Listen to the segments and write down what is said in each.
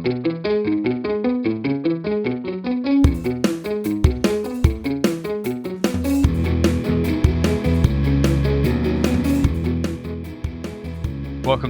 Welcome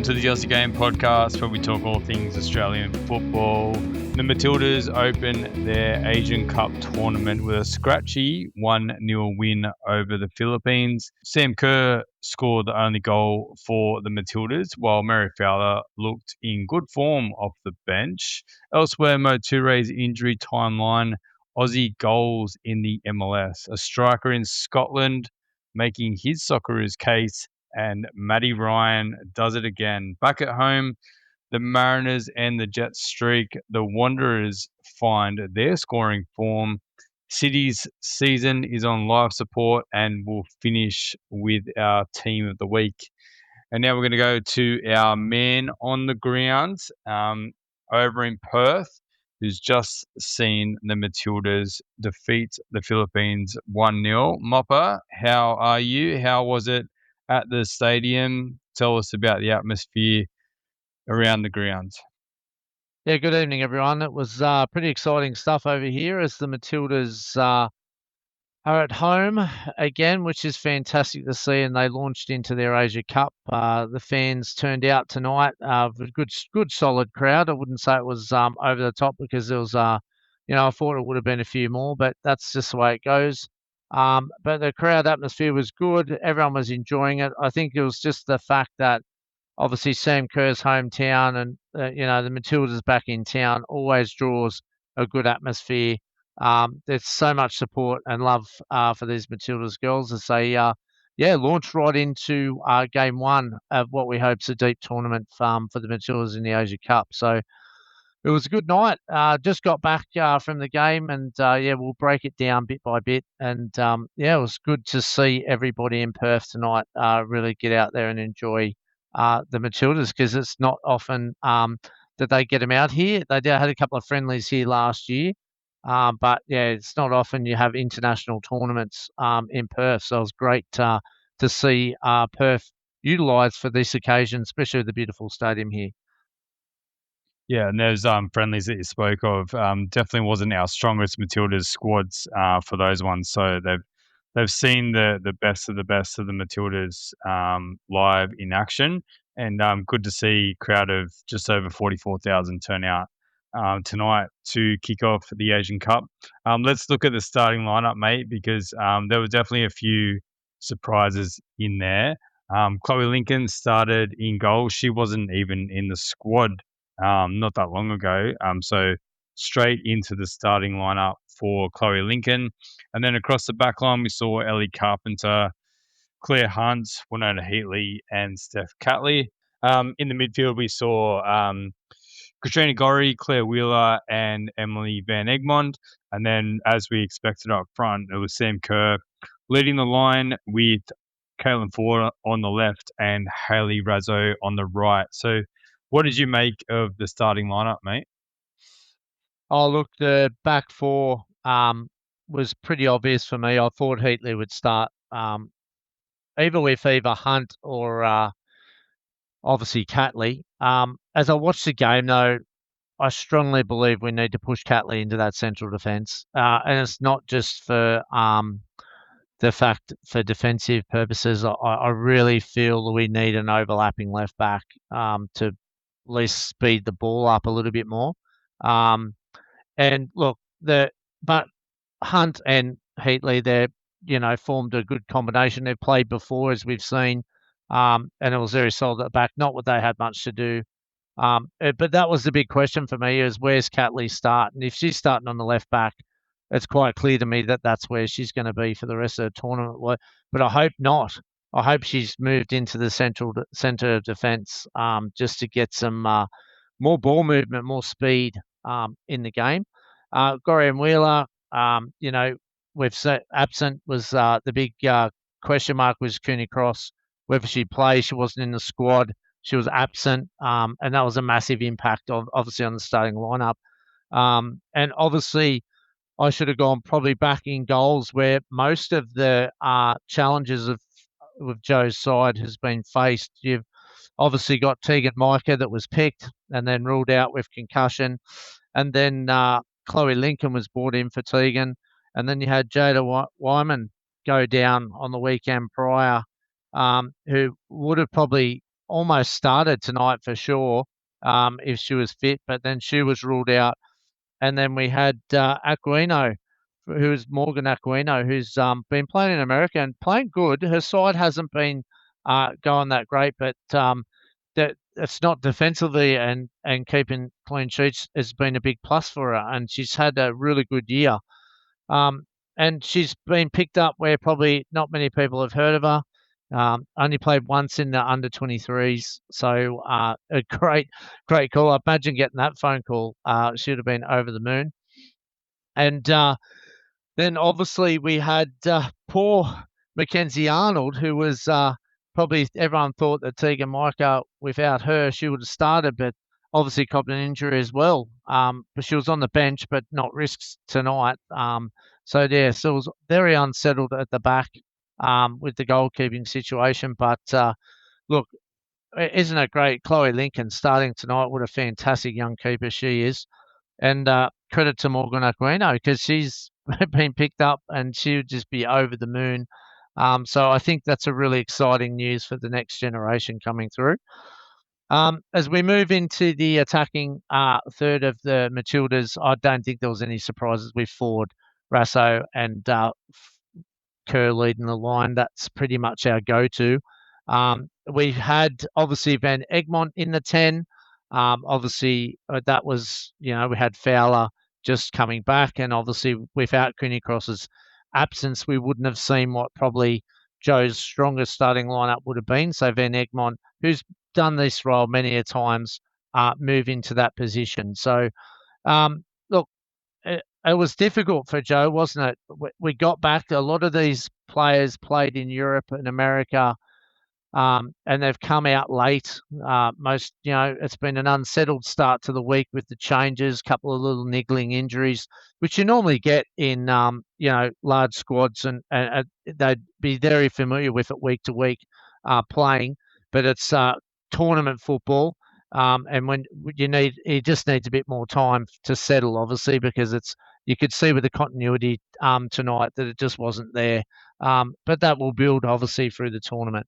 to the Aussie Game podcast, where we talk all things Australian football. The Matildas open their Asian Cup tournament with a scratchy 1-0 win over the Philippines. Sam Kerr scored the only goal for the Matildas, while Mary Fowler looked in good form off the bench. Elsewhere, Mohamed Toure's injury timeline, Aussie goals in the MLS, a striker in Scotland making his Socceroos case, and Mathew Ryan does it again. Back at home, the Mariners and the Jets streak. The Wanderers find their scoring form. City's season is on live support, and we'll finish with our team of the week. And now we're going to go to our man on the ground over in Perth, who's just seen the Matildas defeat the Philippines 1-0. Mopper, how are you? How was it at the stadium? Tell us about the atmosphere around the grounds. Yeah, good evening, everyone. It was pretty exciting stuff over here as the Matildas are at home again, which is fantastic to see, and they launched into their Asia Cup. The fans turned out tonight, a good solid crowd. I wouldn't say it was over the top, because there was, I thought it would have been a few more, but that's just the way it goes. But the crowd atmosphere was good. Everyone was enjoying it. I think it was just the fact that obviously Sam Kerr's hometown and, the Matildas back in town always draws a good atmosphere. There's so much support and love for these Matildas girls as they, launched right into game one of what we hope is a deep tournament for the Matildas in the Asia Cup. So it was a good night. Just got back from the game, and we'll break it down bit by bit. And it was good to see everybody in Perth tonight really get out there and enjoy the Matildas, because it's not often that they get them out here. They had a couple of friendlies here last year, but it's not often you have international tournaments in Perth. So it was great to see Perth utilised for this occasion, especially the beautiful stadium here. Yeah, and those friendlies that you spoke of definitely wasn't our strongest Matildas squads for those ones. So they've seen the best of the Matildas live in action, and good to see a crowd of just over 44,000 turn out tonight to kick off the Asian Cup. Let's look at the starting lineup, mate, because there was definitely a few surprises in there. Chloe Lincoln started in goal. She wasn't even in the squad not that long ago. So straight into the starting lineup for Chloe Lincoln. And then across the back line, we saw Ellie Carpenter, Claire Hunt, Winona Heatley, and Steph Catley. In the midfield, we saw Katrina Gorry, Clare Wheeler, and Emily Van Egmond. And then, as we expected up front, it was Sam Kerr leading the line with Caitlin Foord on the left and Hayley Raso on the right. So what did you make of the starting lineup, mate? Oh, look, the back four was pretty obvious for me. I thought Heatley would start either with Hunt or obviously Catley. As I watched the game, though, I strongly believe we need to push Catley into that central defence. And it's not just for the fact for defensive purposes. I really feel that we need an overlapping left back to at least speed the ball up a little bit more. And look, but Hunt and Heatley, they're formed a good combination. They've played before, as we've seen, and it was very solid at the back. Not what they had much to do, but that was the big question for me: is where's Catley start? And if she's starting on the left back, it's quite clear to me that that's where she's going to be for the rest of the tournament. But I hope not. I hope she's moved into the centre of defence just to get some more ball movement, more speed in the game. Gorian Wheeler, we've said absent was the big question mark was Cooney Cross. Whether she plays, she wasn't in the squad. She was absent, and that was a massive impact, obviously, on the starting lineup. And obviously, I should have gone probably back in goals, where most of the challenges with Joe's side has been faced. You've obviously got Tegan Micah that was picked and then ruled out with concussion. And then Chloe Lincoln was brought in for Tegan. And then you had Jada Wyman go down on the weekend prior, who would have probably almost started tonight for sure if she was fit, but then she was ruled out. And then we had Aquino, who's Morgan Aquino, who's been playing in America and playing good. Her side hasn't been going that great, but that it's not defensively and keeping clean sheets has been a big plus for her, and she's had a really good year. And she's been picked up where probably not many people have heard of her. Only played once in the under 23s, so a great call. I imagine getting that phone call, she would have been over the moon. And then obviously we had poor Mackenzie Arnold, who was probably everyone thought that Tegan Micah, without her, she would have started, but obviously copped an injury as well. But she was on the bench, but not risks tonight. So yeah, so it was very unsettled at the back with the goalkeeping situation. But look, isn't it great? Chloe Lincoln starting tonight. What a fantastic young keeper she is. And credit to Morgan Aquino because she's been picked up and she would just be over the moon. So I think that's a really exciting news for the next generation coming through. As we move into the attacking third of the Matildas, I don't think there was any surprises with Foord, Raso, and Kerr leading the line. That's pretty much our go-to. We had obviously Van Egmont in the 10. Obviously, that was, we had Fowler just coming back, and obviously without Cooney Cross's absence, we wouldn't have seen what probably Joe's strongest starting lineup would have been. So Van Egmont, who's done this role many a times, move into that position. So, look, it was difficult for Joe, wasn't it? We got back. A lot of these players played in Europe and America, and they've come out late. It's been an unsettled start to the week with the changes, a couple of little niggling injuries, which you normally get in, large squads, and they'd be very familiar with it week to week playing. But it's tournament football, and when it just needs a bit more time to settle, obviously, because you could see with the continuity tonight that it just wasn't there. But that will build, obviously, through the tournament.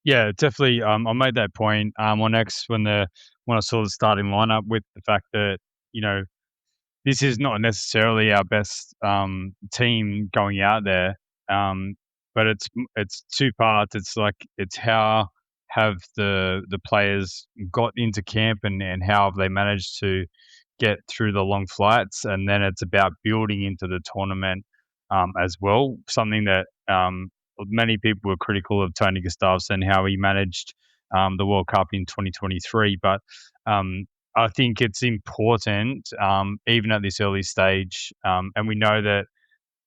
Yeah, definitely. I made that point on X when I saw the starting lineup with the fact that this is not necessarily our best team going out there, but it's two parts. It's how have the players got into camp and how have they managed to get through the long flights, and then it's about building into the tournament as well. Something that many people were critical of Tony Gustavsson, how he managed the World Cup in 2023. But I think it's important, even at this early stage, and we know that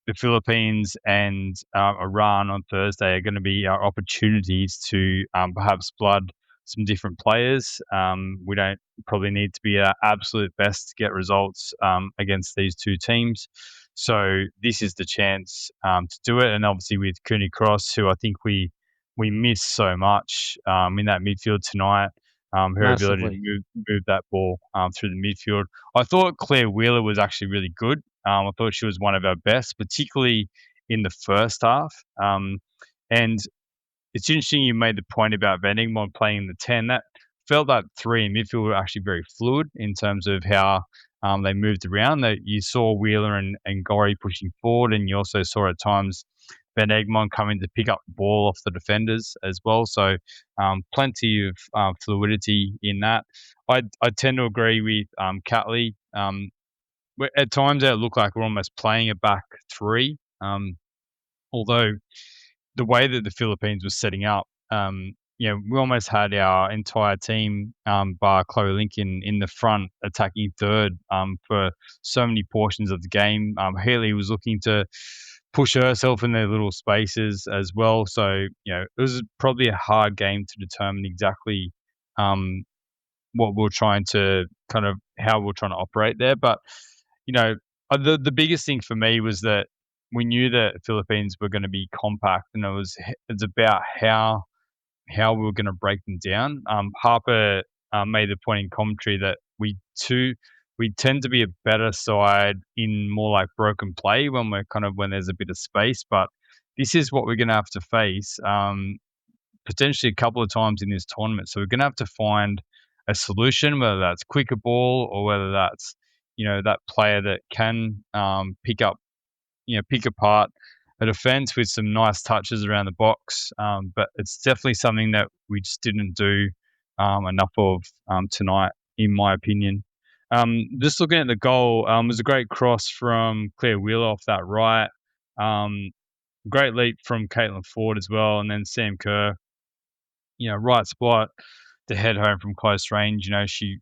the Philippines and Iran on Thursday are going to be our opportunities to perhaps blood some different players. We don't probably need to be our absolute best to get results against these two teams. So this is the chance to do it. And obviously with Cooney Cross, who I think we miss so much in that midfield tonight, her Massively. ability to move that ball through the midfield. I thought Clare Wheeler was actually really good. I thought she was one of our best, particularly in the first half. And it's interesting you made the point about Van Egmont playing in the 10. That felt like 3 in midfield were actually very fluid in terms of how they moved around. That you saw Wheeler and Gorry pushing forward, and you also saw at times Van Egmont coming to pick up the ball off the defenders as well. So plenty of fluidity in that. I tend to agree with Catley. At times it looked like we're almost playing a back 3, although the way that the Philippines was setting up, we almost had our entire team, bar Chloe Lincoln, in the front attacking third for so many portions of the game. Hayley was looking to push herself in their little spaces as well. So, it was probably a hard game to determine exactly what we're trying to how we're trying to operate there. But, the biggest thing for me was that we knew that Philippines were going to be compact, and it's about how how we were going to break them down. Harper made the point in commentary that we tend to be a better side in more like broken play when there's a bit of space, but this is what we're going to have to face potentially a couple of times in this tournament. So we're going to have to find a solution, whether that's quicker ball or whether that's that player that can pick apart a defence with some nice touches around the box. But it's definitely something that we just didn't do enough of tonight, in my opinion. Just looking at the goal, it was a great cross from Clare Wheeler off that right. Great leap from Caitlin Foord as well, and then Sam Kerr, right spot to head home from close range.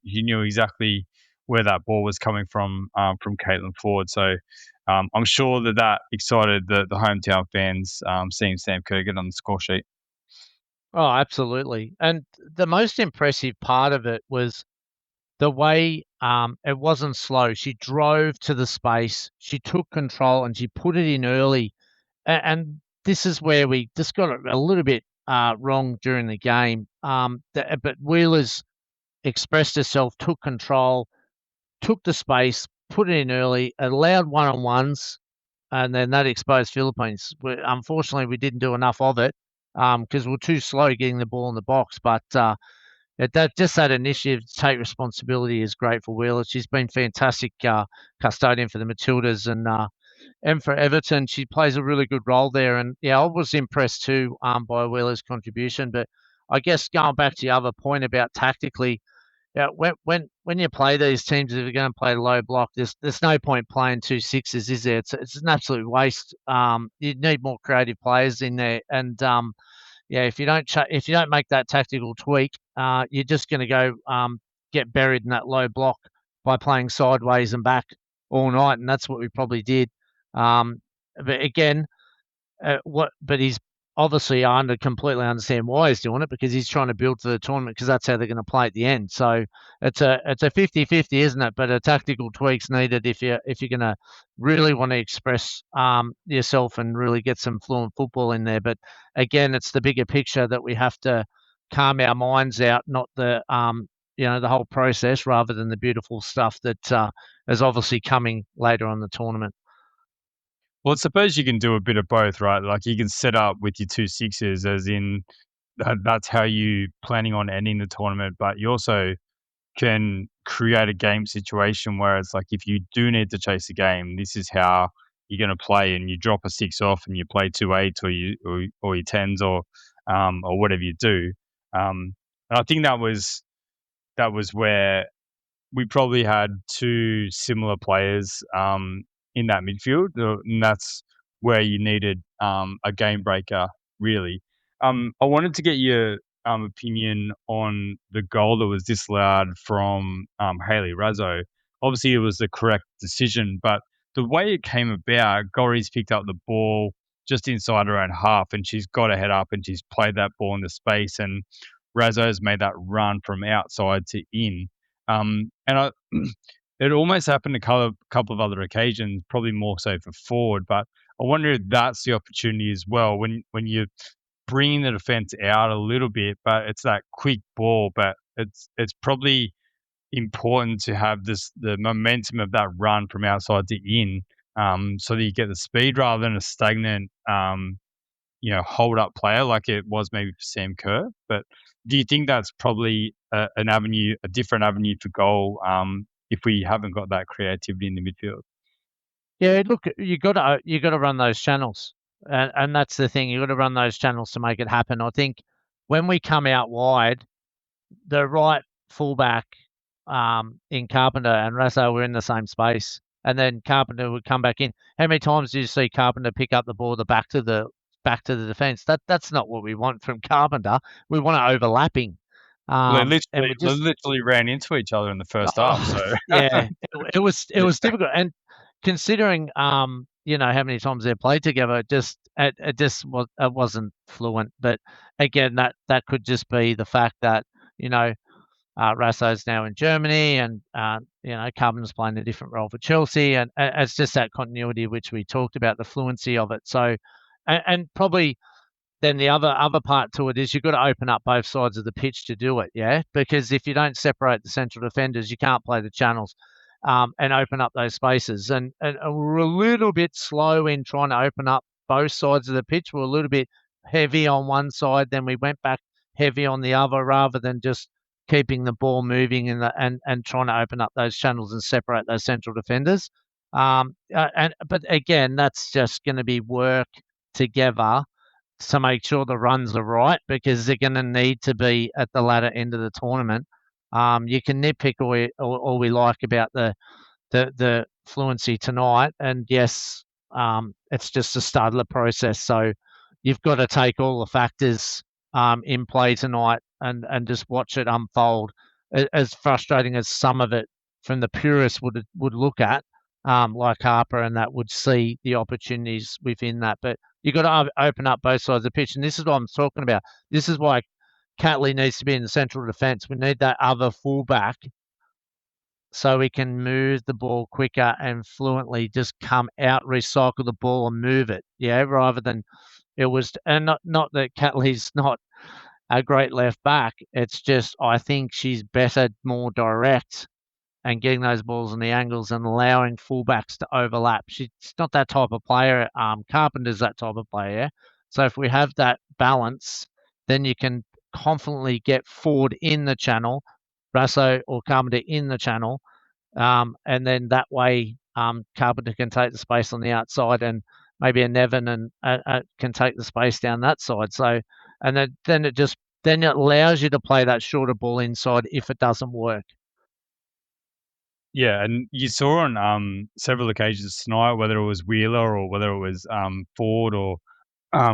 He knew exactly where that ball was coming from Caitlin Foord. So I'm sure that excited the hometown fans seeing Sam Kerr get on the score sheet. Oh, absolutely. And the most impressive part of it was the way it wasn't slow. She drove to the space, she took control, and she put it in early. And this is where we just got it a little bit wrong during the game. But Wheeler's expressed herself, took control, took the space, put it in early, allowed one-on-ones, and then that exposed Philippines. Unfortunately, we didn't do enough of it because we're too slow getting the ball in the box. But that initiative to take responsibility is great for Wheeler. She's been fantastic custodian for the Matildas and for Everton. She plays a really good role there. And I was impressed too by Wheeler's contribution. But I guess going back to the other point about tactically, when you play these teams, if you're going to play low block, there's no point playing 2 6s, is there? It's an absolute waste. You need more creative players in there, and if you don't make that tactical tweak, you're just going to go get buried in that low block by playing sideways and back all night, and that's what we probably did. But again, but he's obviously completely understand why he's doing it, because he's trying to build for the tournament, because that's how they're going to play at the end. So it's a 50-50, isn't it? But a tactical tweak's needed if you're going to really want to express yourself and really get some fluent football in there. But again, it's the bigger picture that we have to calm our minds out, not the the whole process, rather than the beautiful stuff that is obviously coming later on the tournament. Well, I suppose you can do a bit of both, right? Like you can set up with your 2 6s, as in that's how you planning on ending the tournament, but you also can create a game situation where it's like, if you do need to chase a game, this is how you're going to play, and you drop a 6 off and you play 2 8s or your 10s or whatever you do. And I think that was where we probably had two similar players in that midfield, and that's where you needed a game breaker, really. I wanted to get your opinion on the goal that was disallowed from Hayley Raso. Obviously, it was the correct decision, but the way it came about, Gorry's picked up the ball just inside her own half, and she's got her head up and she's played that ball in the space, and Raso's made that run from outside to in. It almost happened a couple of other occasions, probably more so for Foord, but I wonder if that's the opportunity as well, when you're bringing the defence out a little bit, but it's that quick ball, but it's probably important to have the momentum of that run from outside to in, so that you get the speed rather than a stagnant hold up player like it was maybe for Sam Kerr. But do you think that's probably a different avenue for goal if we haven't got that creativity in the midfield? Yeah, look, you got to run those channels, and that's the thing. You got to run those channels to make it happen. I think when we come out wide, the right fullback in Carpenter and Raso were in the same space, and then Carpenter would come back in. How many times do you see Carpenter pick up the ball back to the defence? That's not what we want from Carpenter. We want overlapping. Well, they And we just literally ran into each other in the first half. So yeah, it was difficult. And considering how many times they played together, it wasn't fluent. But again, that could just be the fact that Rasso's now in Germany, and Carpenter's playing a different role for Chelsea, and it's just that continuity which we talked about, the fluency of it. So, and probably then the other part to it is you've got to open up both sides of the pitch to do it, yeah? Because if you don't separate the central defenders, you can't play the channels and open up those spaces. And we're a little bit slow in trying to open up both sides of the pitch. We're a little bit heavy on one side, then we went back heavy on the other rather than just keeping the ball moving and trying to open up those channels and separate those central defenders. But again, that's just going to be work together to make sure the runs are right because they're going to need to be at the latter end of the tournament. You can nitpick all we like about the fluency tonight, and yes, it's just a start of the process. So you've got to take all the factors in play tonight and just watch it unfold. As frustrating as some of it from the purists would look at, like Harper and that would see the opportunities within that, but you've got to open up both sides of the pitch, and this is what I'm talking about. This is why Catley needs to be in the central defence. We need that other fullback so we can move the ball quicker and fluently just come out, recycle the ball and move it. Yeah, rather than it was, and not that Catley's not a great left back. It's just I think she's better, more direct and getting those balls in the angles and allowing fullbacks to overlap. She's not that type of player. Carpenter's that type of player. So if we have that balance, then you can confidently get Foord in the channel, Raso or Carpenter in the channel, and then that way Carpenter can take the space on the outside and maybe a Nevin and can take the space down that side. So, and then it allows you to play that shorter ball inside if it doesn't work. Yeah, and you saw on several occasions tonight, whether it was Wheeler or whether it was Foord or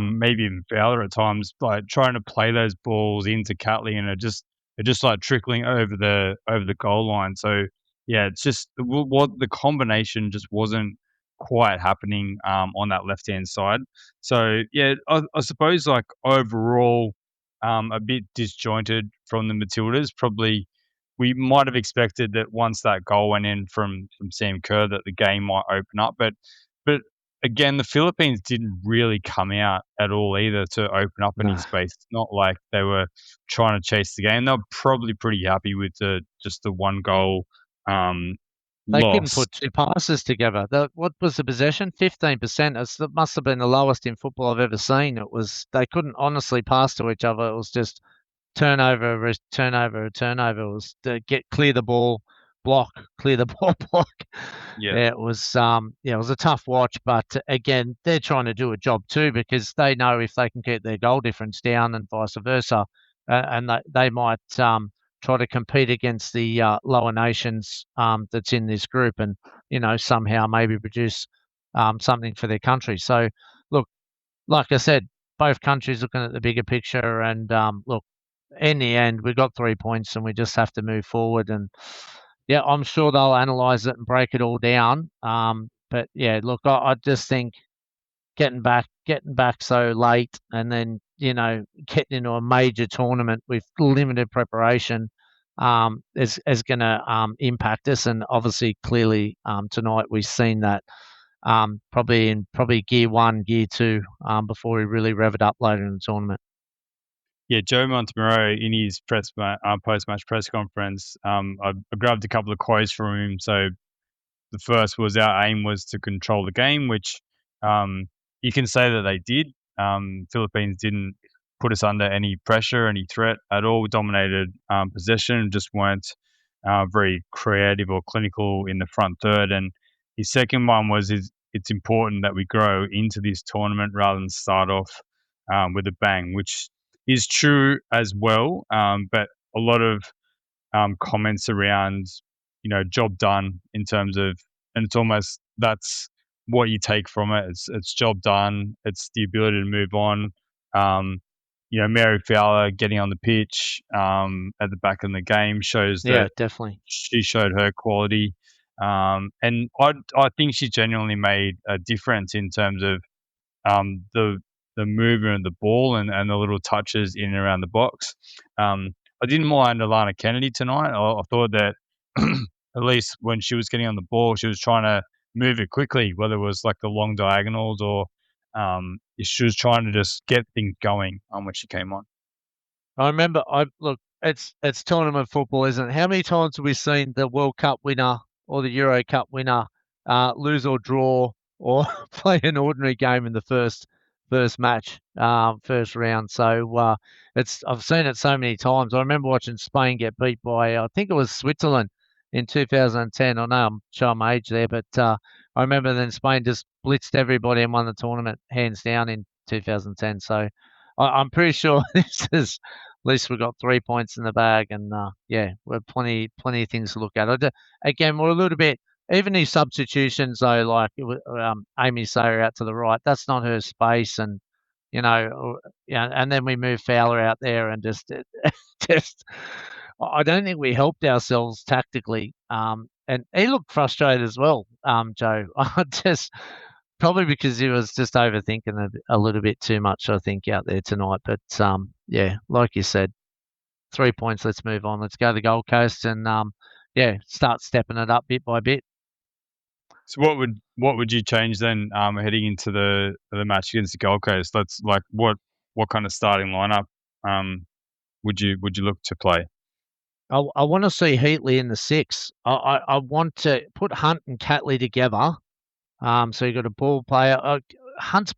maybe even Fowler at times, like trying to play those balls into Catley and it just like trickling over the goal line. So yeah, it's just what the combination just wasn't quite happening on that left hand side. So yeah, I suppose like overall a bit disjointed from the Matildas. Probably we might have expected that once that goal went in from Sam Kerr that the game might open up, but again, the Philippines didn't really come out at all either to open up any space. It's not like they were trying to chase the game. They were probably pretty happy with just the one goal They couldn't loss. put two passes together. What was the possession? 15%. It must have been the lowest in football I've ever seen. They couldn't honestly pass to each other. It was just turnover, turnover, turnover. It was to clear the ball, block, clear the ball, block. Yeah. It was it was a tough watch, but again, they're trying to do a job too because they know if they can keep their goal difference down and vice versa, and they might try to compete against the lower nations that's in this group, and somehow maybe produce something for their country. So, look, like I said, both countries looking at the bigger picture, and look, in the end, we got 3 points, and we just have to move forward. And yeah, I'm sure they'll analyse it and break it all down. But yeah, look, I just think getting back so late, and then getting into a major tournament with limited preparation is going to impact us. And obviously, clearly tonight we've seen that probably in gear one, gear two before we really rev it up later in the tournament. Yeah, Joe Montemurro in his post-match press conference, I grabbed a couple of quotes from him. So the first was our aim was to control the game, which you can say that they did. Philippines didn't put us under any pressure, any threat at all. We dominated possession, just weren't very creative or clinical in the front third. And his second one was it's important that we grow into this tournament rather than start off with a bang, which is true as well. But a lot of comments around, job done in terms of, and it's almost that's what you take from it. It's job done. It's the ability to move on. Mary Fowler getting on the pitch at the back of the game shows that definitely she showed her quality. And I think she genuinely made a difference in terms of the movement of the ball and the little touches in and around the box. I didn't mind Alana Kennedy tonight. I thought that at least when she was getting on the ball, she was trying to move it quickly, whether it was like the long diagonals or she was trying to just get things going when she came on. I remember. It's tournament football, isn't it? How many times have we seen the World Cup winner or the Euro Cup winner lose or draw or play an ordinary game in the first match, first round? So I've seen it so many times. I remember watching Spain get beat by I think it was Switzerland in 2010. I know I'm showing my age there, but I remember then Spain just blitzed everybody and won the tournament hands down in 2010. So I'm pretty sure this is at least we've got 3 points in the bag, and we're plenty of things to look at. Again, we're a little bit even these substitutions though, like Amy Sayer out to the right. That's not her space, and and then we move Fowler out there, and just I don't think we helped ourselves tactically. And he looked frustrated as well, Joe. I just probably because he was just overthinking a little bit too much, I think, out there tonight. But like you said, 3 points. Let's move on. Let's go to the Gold Coast and start stepping it up bit by bit. So what would you change then heading into the match against the Gold Coast? What kind of starting lineup would you look to play? I want to see Heatley in the 6. I want to put Hunt and Catley together. So you've got a ball player. Hunt's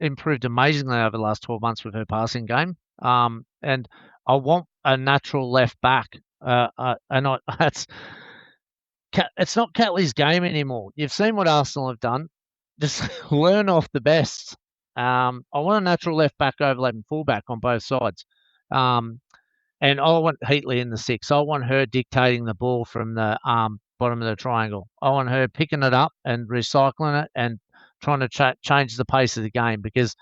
improved amazingly over the last 12 months with her passing game. And I want a natural left back. It's not Catley's game anymore. You've seen what Arsenal have done. Just learn off the best. I want a natural left back overlapping fullback on both sides. And I want Heatley in the 6. I want her dictating the ball from the bottom of the triangle. I want her picking it up and recycling it and trying to change the pace of the game, because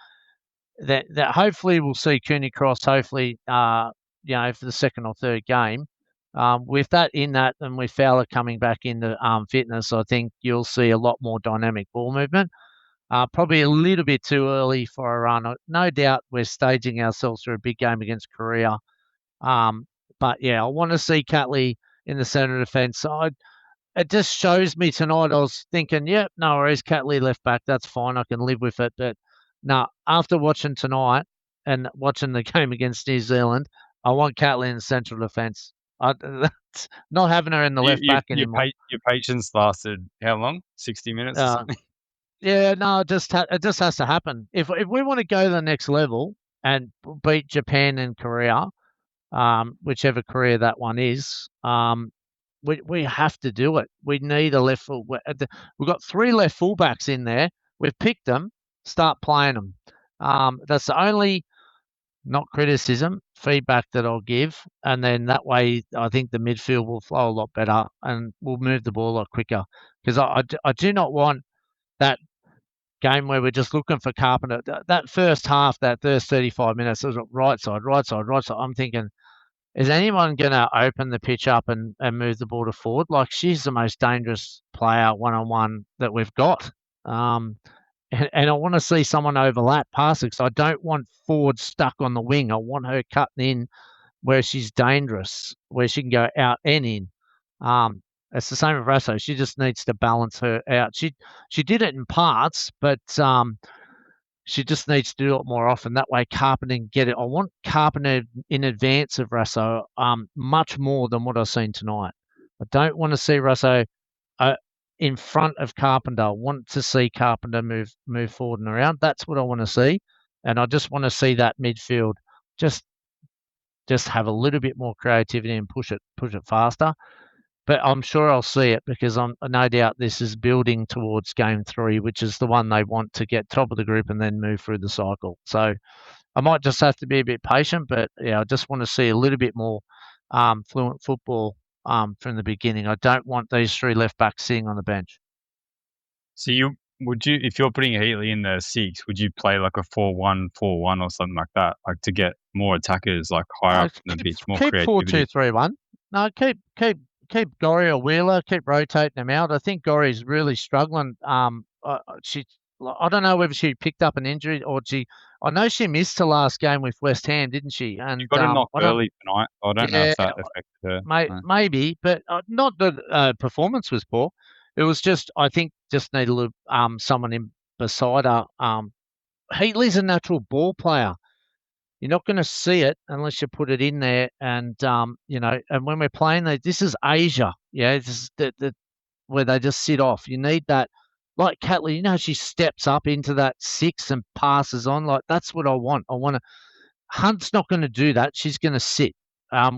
that hopefully we'll see Cooney Cross, hopefully, for the second or third game. With that and with Fowler coming back into fitness, I think you'll see a lot more dynamic ball movement. Probably a little bit too early for a run. No doubt we're staging ourselves for a big game against Korea. But I want to see Catley in the centre of defence. It just shows me tonight. I was thinking, no worries, Catley left back, that's fine, I can live with it. But no, after watching tonight and watching the game against New Zealand, I want Catley in the central defence. Not having her in the left back anymore. Your patience lasted how long? 60 minutes or something? Yeah, no, it just has to happen. If we want to go to the next level and beat Japan and Korea, whichever Korea that one is, we have to do it. We need a left full. We've got 3 left fullbacks in there. We've picked them. Start playing them. That's the only, not criticism, feedback that I'll give. And then that way, I think the midfield will flow a lot better and we'll move the ball a lot quicker. Because I do not want that game where we're just looking for Carpenter. That first half, that first 35 minutes, it was right side. I'm thinking, is anyone going to open the pitch up and move the ball to Foord? Like, she's the most dangerous player one-on-one that we've got. And I want to see someone overlap passing. So I don't want Foord stuck on the wing. I want her cutting in where she's dangerous, where she can go out and in. It's the same with Raso. She just needs to balance her out. She did it in parts, but she just needs to do it more often. That way Carpenter can get it. I want Carpenter in advance of Raso much more than what I've seen tonight. I don't want to see Raso in front of Carpenter. I want to see Carpenter move forward and around. That's what I want to see. And I just want to see that midfield just have a little bit more creativity and push it faster. But I'm sure I'll see it, because I'm no doubt this is building towards game 3, which is the one they want to get top of the group and then move through the cycle. So I might just have to be a bit patient, but I just want to see a little bit more fluent football from the beginning. I don't want these 3 left backs sitting on the bench. So if you're putting Heatley in the 6, would you play like a 4-1-4-1 or something like that, like to get more attackers like higher up in the pitch, more creativity? Keep 4-2-3-1. No, keep Gorry or Wheeler, keep rotating them out. I think Gorry's really struggling. I don't know whether she picked up an injury or I know she missed the last game with West Ham, didn't she? And she got a knock early tonight. I don't know if that affected her. Maybe, but not that performance was poor. It was just, I think, just need a little someone in beside her Heatley's a natural ball player. You're not going to see it unless you put it in there. And and when we're playing, this is Asia. Yeah, this is where they just sit off. You need that, like Catley. She steps up into that six and passes on. Like that's what I want. I want to. Hunt's not going to do that. She's going to sit,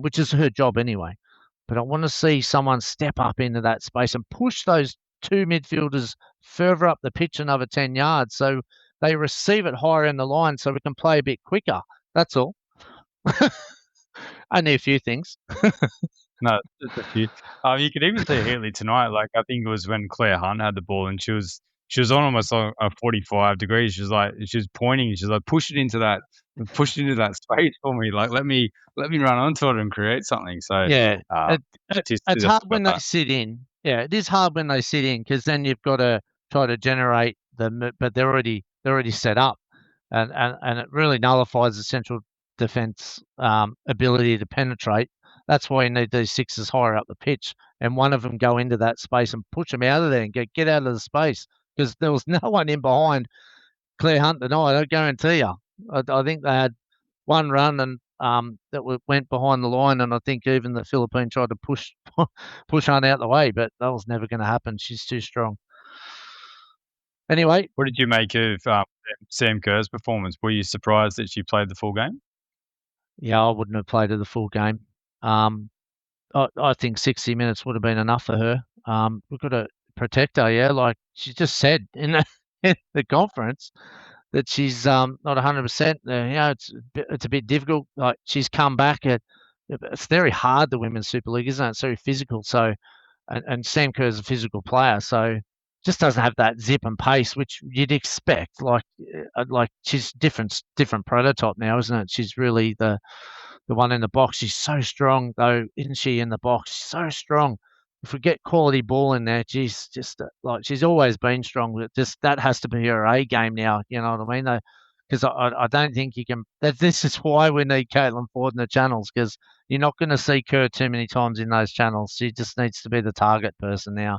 which is her job anyway. But I want to see someone step up into that space and push those two midfielders further up the pitch another 10 yards so they receive it higher in the line so we can play a bit quicker. That's all. Only a few things. No, just a few. You could even see Hayley tonight. Like I think it was when Claire Hunt had the ball and she was on almost a 45 degrees. She was pointing. She's like, push it into that space for me. Like let me run onto it and create something. So yeah, it's hard when they sit in. Yeah, it is hard when they sit in because then you've got to try to generate them, but they're already set up, and it really nullifies the central defence ability to penetrate. That's why you need these sixes higher up the pitch, and one of them go into that space and push them out of there and get out of the space because there was no one in behind Claire Hunt tonight. I guarantee you. I think they had one run and that went behind the line, and I think even the Philippine tried to push Hunt out the way, but that was never going to happen. She's too strong. Anyway, what did you make of Sam Kerr's performance? Were you surprised that she played the full game? Yeah, I wouldn't have played her the full game. I think 60 minutes would have been enough for her. We've got to protect her, yeah. Like she just said in the conference that she's not 100%. It's a bit difficult. Like she's come back it's very hard, the Women's Super League, isn't it? It's very physical. So, and Sam Kerr's a physical player, so just doesn't have that zip and pace which you'd expect. Like she's different prototype now, isn't it? She's really the one in the box. She's so strong, though, isn't she? In the box, she's so strong. If we get quality ball in there, she's just like she's always been strong. But just that has to be her A game now. You know what I mean? Because I don't think you can. This is why we need Caitlin Foord in the channels because you're not going to see Kerr too many times in those channels. She just needs to be the target person now.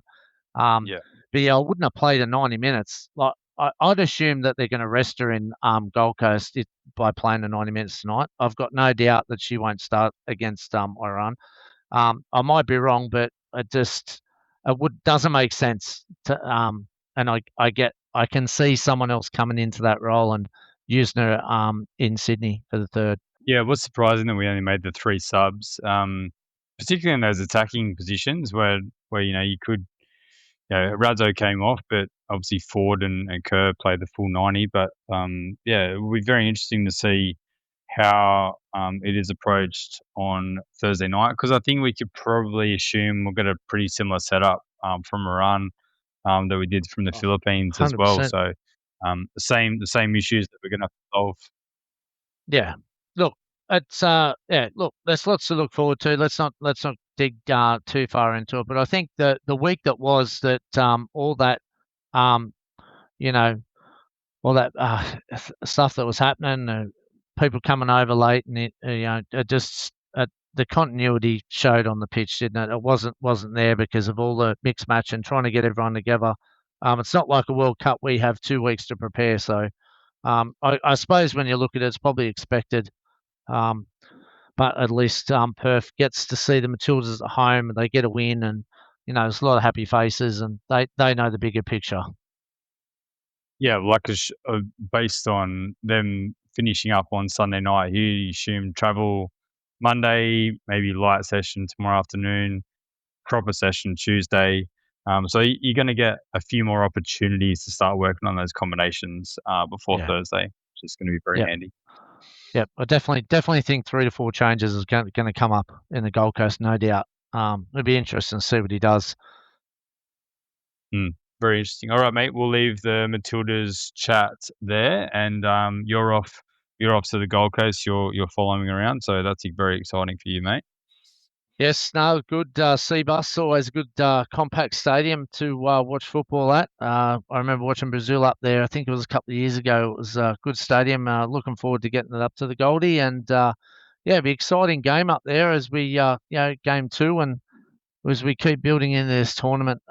Yeah. But yeah, I wouldn't have played her 90 minutes. Like I'd assume that they're going to rest her in Gold Coast by playing the 90 minutes tonight. I've got no doubt that she won't start against Iran. I might be wrong, but doesn't make sense to and I can see someone else coming into that role and using her in Sydney for the third. Yeah, it was surprising that we only made the 3 subs, particularly in those attacking positions where you could. Raso came off, but obviously Foord and Kerr played the full 90. But it will be very interesting to see how it is approached on Thursday night because I think we could probably assume we'll get a pretty similar setup from Iran that we did from the Philippines as well. 100%. So the same issues that we're going to have to solve. Yeah. Look, it's Look, there's lots to look forward to. Let's not dig too far into it. But I think the week that was that all that all that stuff that was happening, people coming over late, and it just the continuity showed on the pitch, didn't it? It wasn't there because of all the mixed match and trying to get everyone together. It's not like a World Cup where you have 2 weeks to prepare. So I suppose when you look at it, it's probably expected. But at least Perth gets to see the Matildas at home and they get a win, and there's a lot of happy faces and they know the bigger picture. Yeah, like based on them finishing up on Sunday night, you assume travel Monday, maybe light session tomorrow afternoon, proper session Tuesday. So you're going to get a few more opportunities to start working on those combinations before Thursday, which is going to be very handy. Yep, I definitely think 3 to 4 changes is going to come up in the Gold Coast, no doubt. It'll be interesting to see what he does. Very interesting. All right, mate. We'll leave the Matildas chat there, and you're off to the Gold Coast. You're following around, so that's very exciting for you, mate. Yes, no, good C-Bus, always a good compact stadium to watch football at. I remember watching Brazil up there. I think it was a couple of years ago. It was a good stadium. Looking forward to getting it up to the Goldie, and it'll be an exciting game up there as we game 2 and as we keep building in this tournament.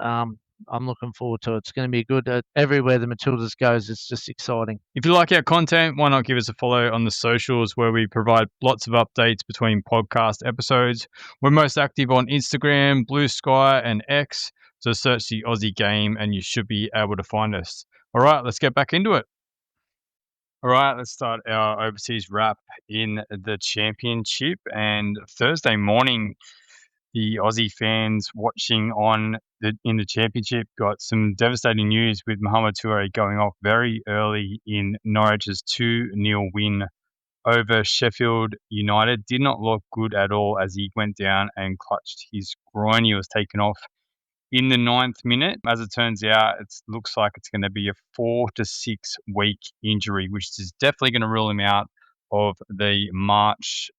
I'm looking forward to it. It's going to be good. Everywhere the Matildas goes, it's just exciting. If you like our content, why not give us a follow on the socials where we provide lots of updates between podcast episodes. We're most active on Instagram, Blue Sky, and X. So search the Aussie Game and you should be able to find us. All right, let's get back into it. All right, let's start our overseas wrap in the championship. And Thursday morning, the Aussie fans watching in the championship got some devastating news with Mohamed Toure going off very early in Norwich's 2-0 win over Sheffield United. Did not look good at all as he went down and clutched his groin. He was taken off in the 9th minute. As it turns out, it looks like it's going to be a 4 to 6 week injury, which is definitely going to rule him out of the March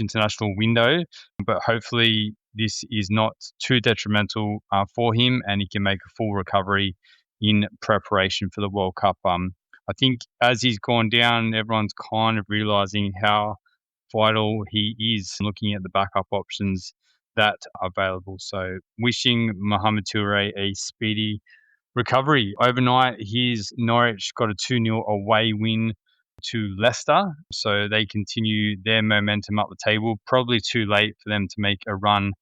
international window. But hopefully this is not too detrimental for him and he can make a full recovery in preparation for the World Cup. I think as he's gone down, everyone's kind of realising how vital he is, looking at the backup options that are available. So wishing Mohamed Toure a speedy recovery. Overnight, his Norwich got a 2-0 away win to Leicester, so they continue their momentum up the table. Probably too late for them to make a run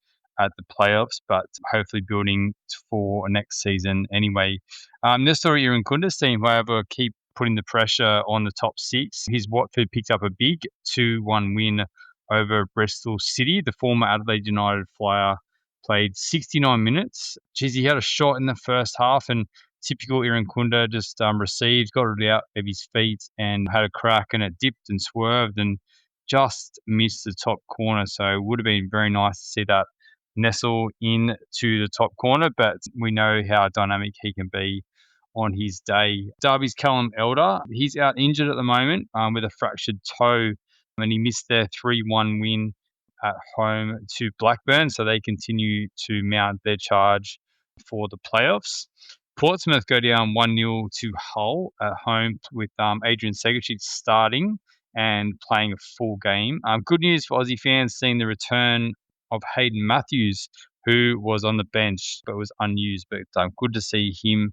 at the playoffs, but hopefully building for next season anyway. Nestory Irankunda's team, however, keep putting the pressure on the top six. His Watford picked up a big 2-1 win over Bristol City. The former Adelaide United flyer played 69 minutes. Geez, he had a shot in the first half and typical Irankunda just received, got it out of his feet and had a crack and it dipped and swerved and just missed the top corner. So it would have been very nice to see that nestle into the top corner, but we know how dynamic he can be on his day. Derby's Callum Elder, he's out injured at the moment with a fractured toe and he missed their 3-1 win at home to Blackburn, so they continue to mount their charge for the playoffs. Portsmouth go down 1-0 to Hull at home with Adrian Segicic starting and playing a full game. Good news for Aussie fans seeing the return of Hayden Matthews, who was on the bench but was unused, but good to see him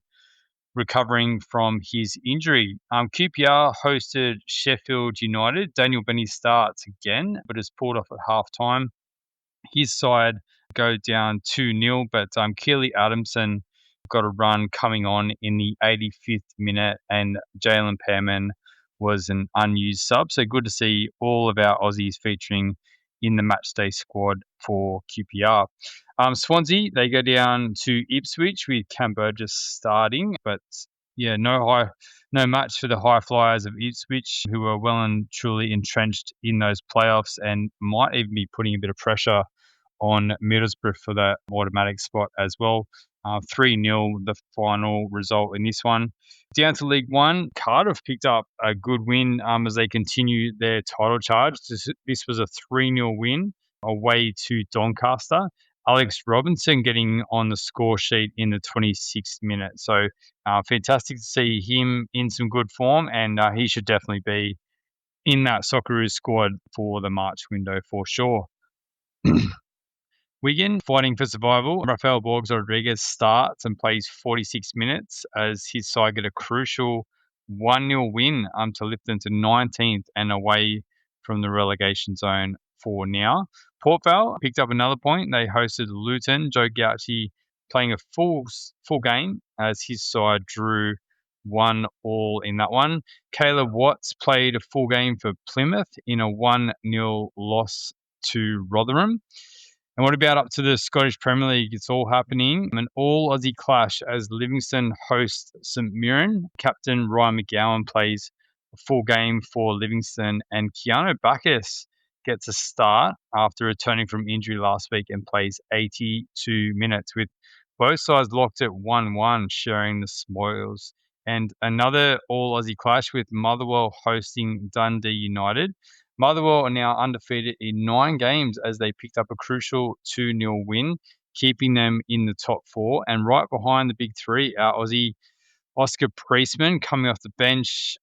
recovering from his injury. QPR hosted Sheffield United. Daniel Bennie starts again, but is pulled off at halftime. His side go down 2-0, but Keely Adamson got a run coming on in the 85th minute, and Jalen Pearman was an unused sub. So good to see all of our Aussies featuring in the matchday squad for QPR. Swansea, they go down to Ipswich with Cam Burgess starting, but yeah, no match for the high flyers of Ipswich, who are well and truly entrenched in those playoffs and might even be putting a bit of pressure on Middlesbrough for that automatic spot as well. 3-0 the final result in this one. Down to League One, Cardiff picked up a good win as they continue their title charge. This was a 3-0 win away to Doncaster. Alex Robinson getting on the score sheet in the 26th minute. So fantastic to see him in some good form, and he should definitely be in that Socceroos squad for the March window for sure. Wigan fighting for survival. Rafael Borges Rodriguez starts and plays 46 minutes as his side get a crucial 1-0 win to lift them to 19th and away from the relegation zone for now. Port Vale picked up another point. They hosted Luton. Joe Gauci playing a full game as his side drew 1-1 in that one. Caleb Watts played a full game for Plymouth in a 1-0 loss to Rotherham. And what about up to the Scottish Premier League? It's all happening. An all-Aussie clash as Livingston hosts St Mirren. Captain Ryan McGowan plays a full game for Livingston. And Keanu Bacchus gets a start after returning from injury last week and plays 82 minutes with both sides locked at 1-1, sharing the spoils. And another all-Aussie clash with Motherwell hosting Dundee United. Motherwell are now undefeated in 9 games as they picked up a crucial 2-0 win, keeping them in the top 4. And right behind the big three, our Aussie Oscar Priestman coming off the bench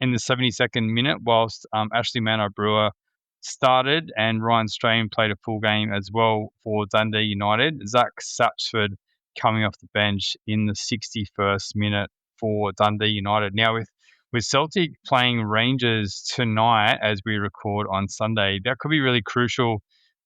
in the 72nd minute, whilst Ashley Mano-Brewer started and Ryan Strain played a full game as well for Dundee United. Zach Satchford coming off the bench in the 61st minute for Dundee United. Now, with Celtic playing Rangers tonight as we record on Sunday, that could be really crucial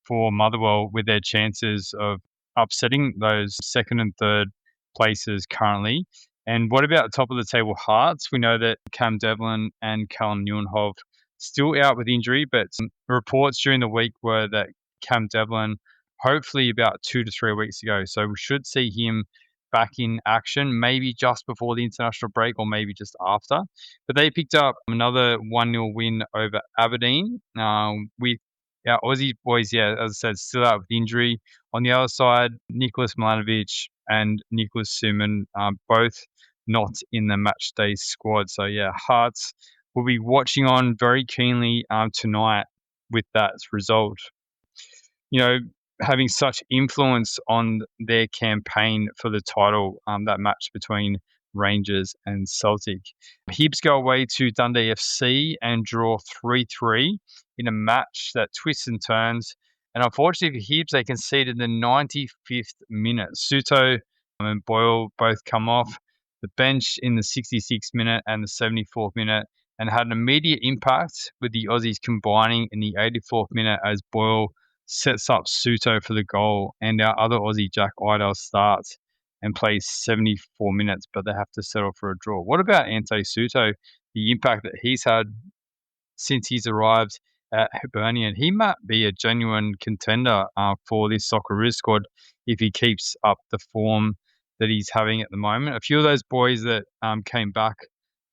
for Motherwell with their chances of upsetting those second and third places currently. And what about top of the table Hearts? We know that Cam Devlin and Callum Nieuwenhof still out with injury, but some reports during the week were that Cam Devlin, hopefully about 2 to 3 weeks ago. So we should see him back in action, maybe just before the international break or maybe just after. But they picked up another 1-0 win over Aberdeen with our Aussie boys, as I said, still out with injury. On the other side, Nicholas Milanovic and Nicholas Suman both not in the match day squad. So, Hearts will be watching on very keenly tonight with that result. Having such influence on their campaign for the title, that match between Rangers and Celtic. Hibs go away to Dundee FC and draw 3-3 in a match that twists and turns. And unfortunately for Hibs, they conceded the 95th minute. Suto and Boyle both come off the bench in the 66th minute and the 74th minute and had an immediate impact with the Aussies combining in the 84th minute as Boyle sets up Suto for the goal, and our other Aussie, Jack Idle, starts and plays 74 minutes, but they have to settle for a draw. What about Ante Suto, the impact that he's had since he's arrived at Hibernian? He might be a genuine contender for this Socceroos squad if he keeps up the form that he's having at the moment. A few of those boys that came back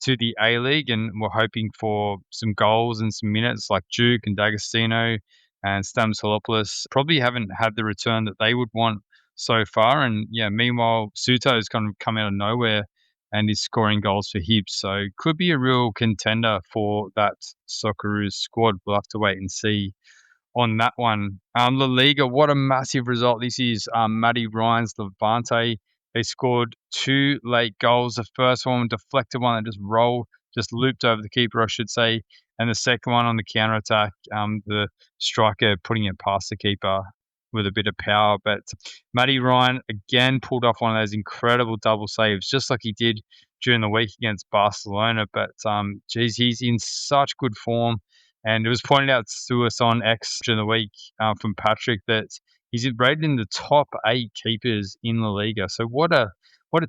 to the A-League and were hoping for some goals and some minutes, like Duke and D'Agostino and Stamsolopoulos, probably haven't had the return that they would want so far. And meanwhile, Suto's kind of come out of nowhere and is scoring goals for Hibs. So could be a real contender for that Socceroos squad. We'll have to wait and see on that one. La Liga, what a massive result this is. Mathew Ryan's Levante, they scored 2 late goals. The first one, deflected one that just looped over the keeper, I should say. And the second one on the counter-attack, the striker putting it past the keeper with a bit of power. But Mathew Ryan again pulled off one of those incredible double saves, just like he did during the week against Barcelona. But, he's in such good form. And it was pointed out to us on X during the week from Patrick that he's rated in the top 8 keepers in La Liga. So what a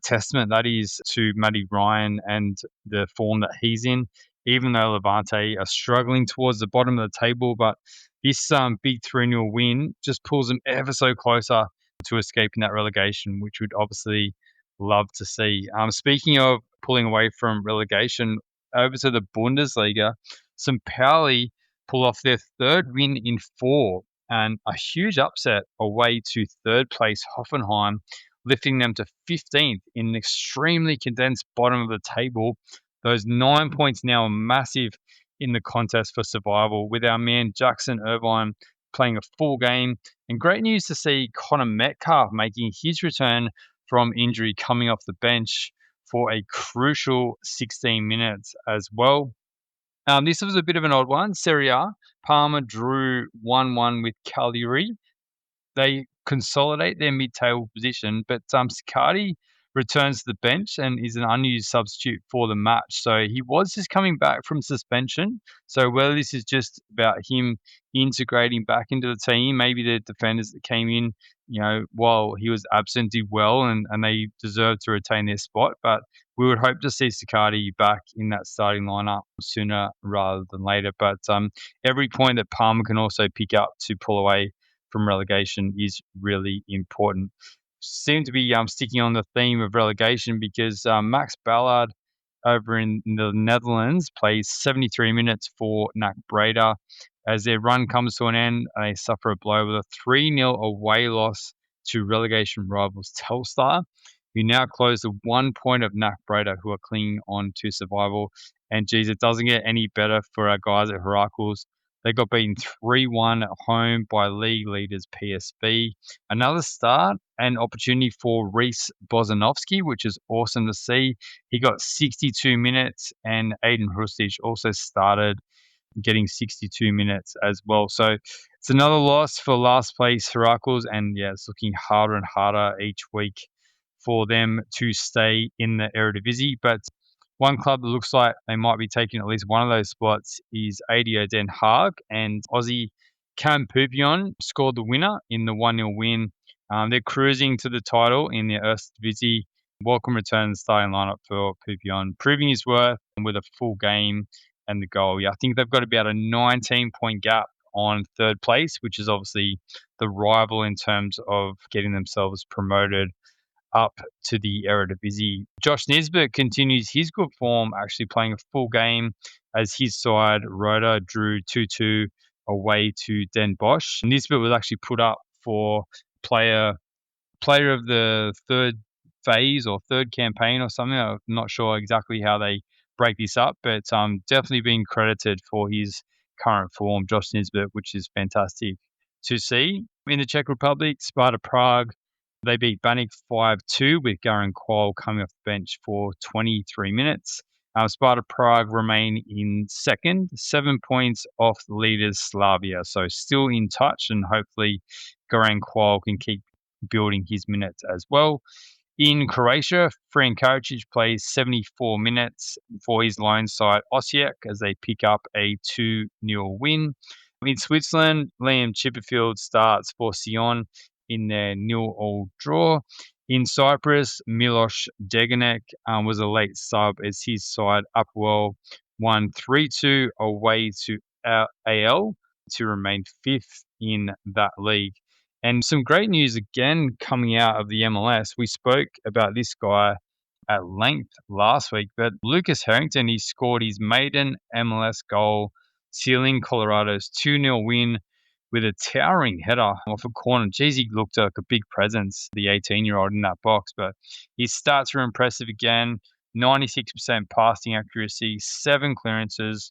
testament that is to Mathew Ryan and the form that he's in, even though Levante are struggling towards the bottom of the table. But this big 3-0 win just pulls them ever so closer to escaping that relegation, which we'd obviously love to see. Speaking of pulling away from relegation, over to the Bundesliga, St Pauli pull off their 3rd win in 4 and a huge upset away to 3rd place Hoffenheim, lifting them to 15th in an extremely condensed bottom of the table. Those 9 points now are massive in the contest for survival, with our man Jackson Irvine playing a full game. And great news to see Connor Metcalf making his return from injury, coming off the bench for a crucial 16 minutes as well. This was a bit of an odd one. Serie A, Parma drew 1-1 with Cagliari. They consolidate their mid-table position, but Siccardi returns to the bench and is an unused substitute for the match. So he was just coming back from suspension. So whether this is just about him integrating back into the team, maybe the defenders that came in, while he was absent did well and they deserve to retain their spot. But we would hope to see Siccardi back in that starting lineup sooner rather than later. But every point that Palmer can also pick up to pull away from relegation is really important. Seem to be sticking on the theme of relegation because Max Ballard over in the Netherlands plays 73 minutes for NAC Breda. As their run comes to an end, they suffer a blow with a 3-0 away loss to relegation rivals Telstar, who now close the 1 point of NAC Breda, who are clinging on to survival. And geez, it doesn't get any better for our guys at Heracles. They got beaten 3-1 at home by league leaders PSV. Another start and opportunity for Reece Bozanovsky, which is awesome to see. He got 62 minutes and Aiden Hrustic also started getting 62 minutes as well. So it's another loss for last place Heracles, and it's looking harder and harder each week for them to stay in the Eredivisie. But one club that looks like they might be taking at least one of those spots is ADO Den Haag, and Aussie Cam Pupion scored the winner in the 1-0 win. They're cruising to the title in the Eredivisie. Welcome return to the starting lineup for Pupion, proving his worth with a full game and the goal. Yeah, I think they've got about a 19-point gap on third place, which is obviously the rival in terms of getting themselves promoted up to the Eredivisie. Josh Nisbet continues his good form, actually playing a full game as his side, Rota, drew 2-2 away to Den Bosch. Nisbet was actually put up for player of the third phase or third campaign or something. I'm not sure exactly how they break this up, but definitely being credited for his current form, Josh Nisbet, which is fantastic to see. In the Czech Republic, Sparta Prague, they beat Baník 5-2 with Garan Qual coming off the bench for 23 minutes. Sparta Prague remain in second, 7 points off the leaders Slavia, so still in touch, and hopefully Garan Qual can keep building his minutes as well. In Croatia, Fran Karacic plays 74 minutes for his lone side Osijek as they pick up a 2-0 win. In Switzerland, Liam Chipperfield starts for Sion in their 0-0 draw. In Cyprus, Milos Deganek was a late sub as his side Upwell won 3-2 away to AL to remain fifth in that league. And some great news again coming out of the MLS. We spoke about this guy at length last week, but Lucas Harrington, he scored his maiden MLS goal, sealing Colorado's 2-0 win with a towering header off a corner. Geez, he looked like a big presence, the 18-year-old in that box, but his stats were impressive again. 96% passing accuracy, 7 clearances,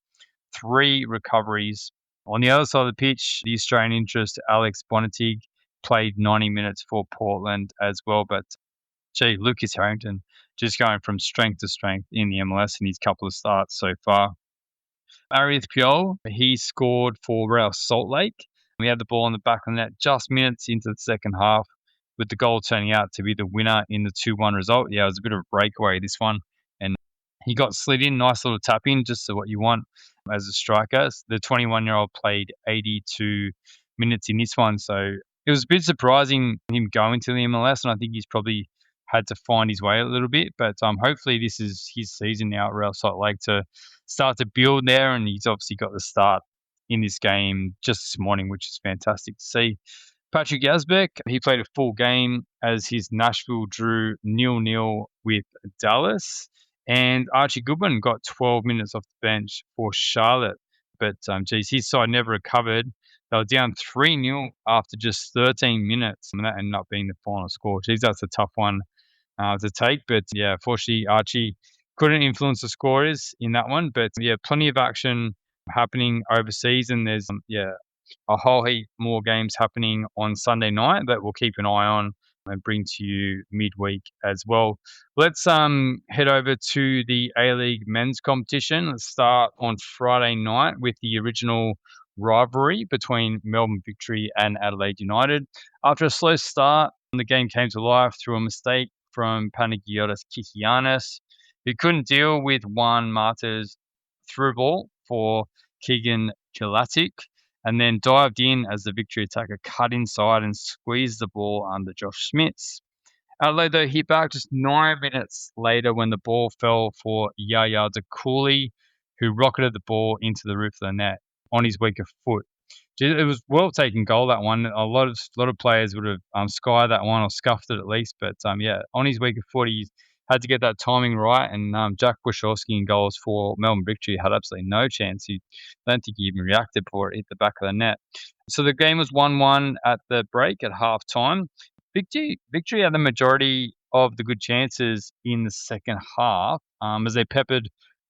3 recoveries. On the other side of the pitch, the Australian interest, Alex Bonatig, played 90 minutes for Portland as well. But, gee, Lucas Harrington just going from strength to strength in the MLS in his couple of starts so far. Arieth Piol, he scored for Real Salt Lake. We had the ball in the back of the net just minutes into the second half, with the goal turning out to be the winner in the 2-1 result. Yeah, it was a bit of a breakaway, this one. And he got slid in, nice little tap in, just to what you want as a striker. The 21-year-old played 82 minutes in this one, so it was a bit surprising him going to the MLS, and I think he's probably had to find his way a little bit. But hopefully this is his season now at Real Salt Lake to start to build there, and he's obviously got the start in this game just this morning, which is fantastic to see. Patrick Yazbek, he played a full game as his Nashville drew 0-0 with Dallas. And Archie Goodwin got 12 minutes off the bench for Charlotte. But, his side never recovered. They were down 3-0 after just 13 minutes, and that ended up being the final score. Geez, that's a tough one to take. But, yeah, fortunately, Archie couldn't influence the scorers in that one. But, yeah, plenty of action happening overseas, and there's, a whole heap more games happening on Sunday night that we'll keep an eye on and bring to you midweek as well. Let's head over to the A-League men's competition. Let's start on Friday night with the original rivalry between Melbourne Victory and Adelaide United. After a slow start, the game came to life through a mistake from Panagiotis Kikianis, who couldn't deal with Juan Mata's through ball for Keegan Kilatic, and then dived in as the Victory attacker cut inside and squeezed the ball under Josh Smits. Adelaide, though, hit back just 9 minutes later when the ball fell for Yaya DeCooley, who rocketed the ball into the roof of the net on his weaker foot. It was well taken goal, that one. A lot of players would have skied that one or scuffed it at least, but on his weaker foot, he had to get that timing right, and Jack Wachowski in goals for Melbourne Victory had absolutely no chance. I don't think he even reacted before it hit the back of the net. So the game was 1-1 at the break at half time. Victory had the majority of the good chances in the second half as they peppered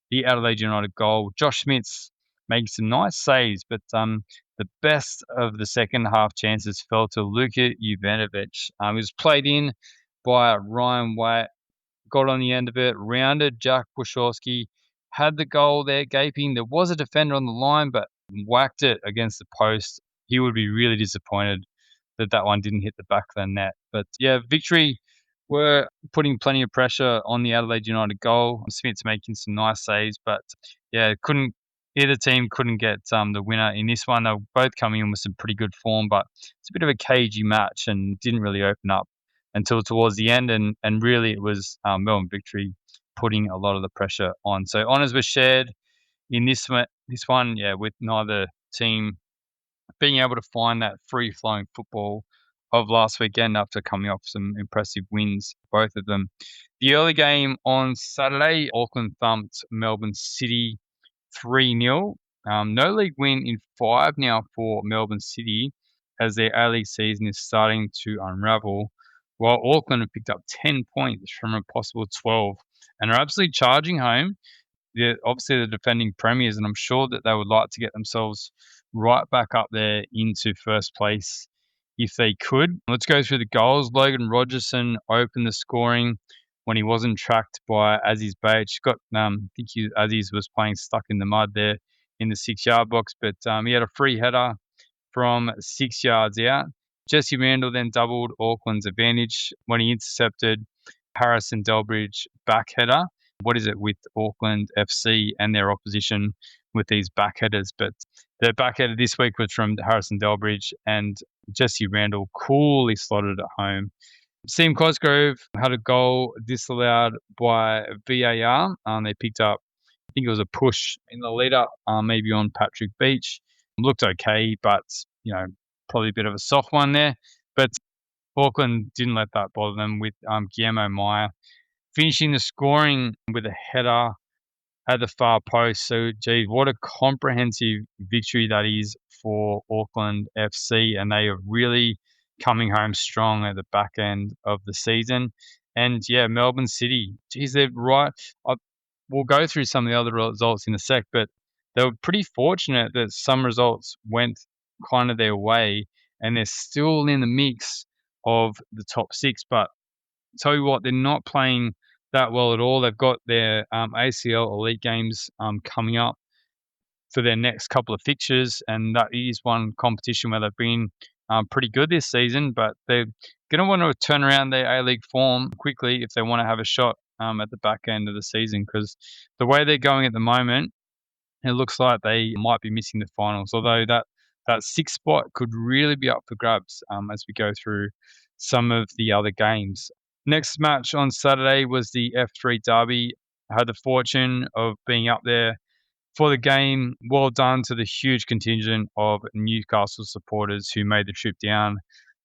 the Adelaide United goal. Josh Smits making some nice saves, but the best of the second half chances fell to Luka Jovanovic. He was played in by Ryan White, got on the end of it, rounded Jack Wachowski, had the goal there gaping. There was a defender on the line, but whacked it against the post. He would be really disappointed that one didn't hit the back of the net. But yeah, Victory were putting plenty of pressure on the Adelaide United goal. Smith's making some nice saves, but yeah, either team couldn't get the winner in this one. They were both coming in with some pretty good form, but it's a bit of a cagey match and didn't really open up until towards the end. And really, it was Melbourne Victory putting a lot of the pressure on. So honours were shared in this one, yeah, with neither team being able to find that free-flowing football of last weekend after coming off some impressive wins, both of them. The early game on Saturday, Auckland thumped Melbourne City 3-0. No league win in 5 now for Melbourne City as their A-League season is starting to unravel, while Auckland have picked up 10 points from a possible 12 and are absolutely charging home. They're obviously the defending premiers, and I'm sure that they would like to get themselves right back up there into first place if they could. Let's go through the goals. Logan Rogerson opened the scoring when he wasn't tracked by Aziz Baich. I think Aziz was playing stuck in the mud there in the 6-yard box, but he had a free header from 6 yards out. Jesse Randall then doubled Auckland's advantage when he intercepted Harrison Delbridge back header. What is it with Auckland FC and their opposition with these back headers? But their back header this week was from Harrison Delbridge, and Jesse Randall coolly slotted it home. Seam Cosgrove had a goal disallowed by VAR. They picked up, I think it was a push in the lead up, maybe on Patrick Beach. Looked okay, but probably a bit of a soft one there. But Auckland didn't let that bother them with Guillermo Meyer finishing the scoring with a header at the far post. So, geez, what a comprehensive victory that is for Auckland FC, and they are really coming home strong at the back end of the season. And yeah, Melbourne City, geez, they're right. We'll go through some of the other results in a sec, but they were pretty fortunate that some results went kind of their way, and they're still in the mix of the top 6. But tell you what, they're not playing that well at all. They've got their ACL Elite games coming up for their next couple of fixtures, and that is one competition where they've been pretty good this season, but they're going to want to turn around their A-League form quickly if they want to have a shot at the back end of the season, because the way they're going at the moment, it looks like they might be missing the finals, although that 6th spot could really be up for grabs as we go through some of the other games. Next match on Saturday was the F3 Derby. I had the fortune of being up there for the game. Well done to the huge contingent of Newcastle supporters who made the trip down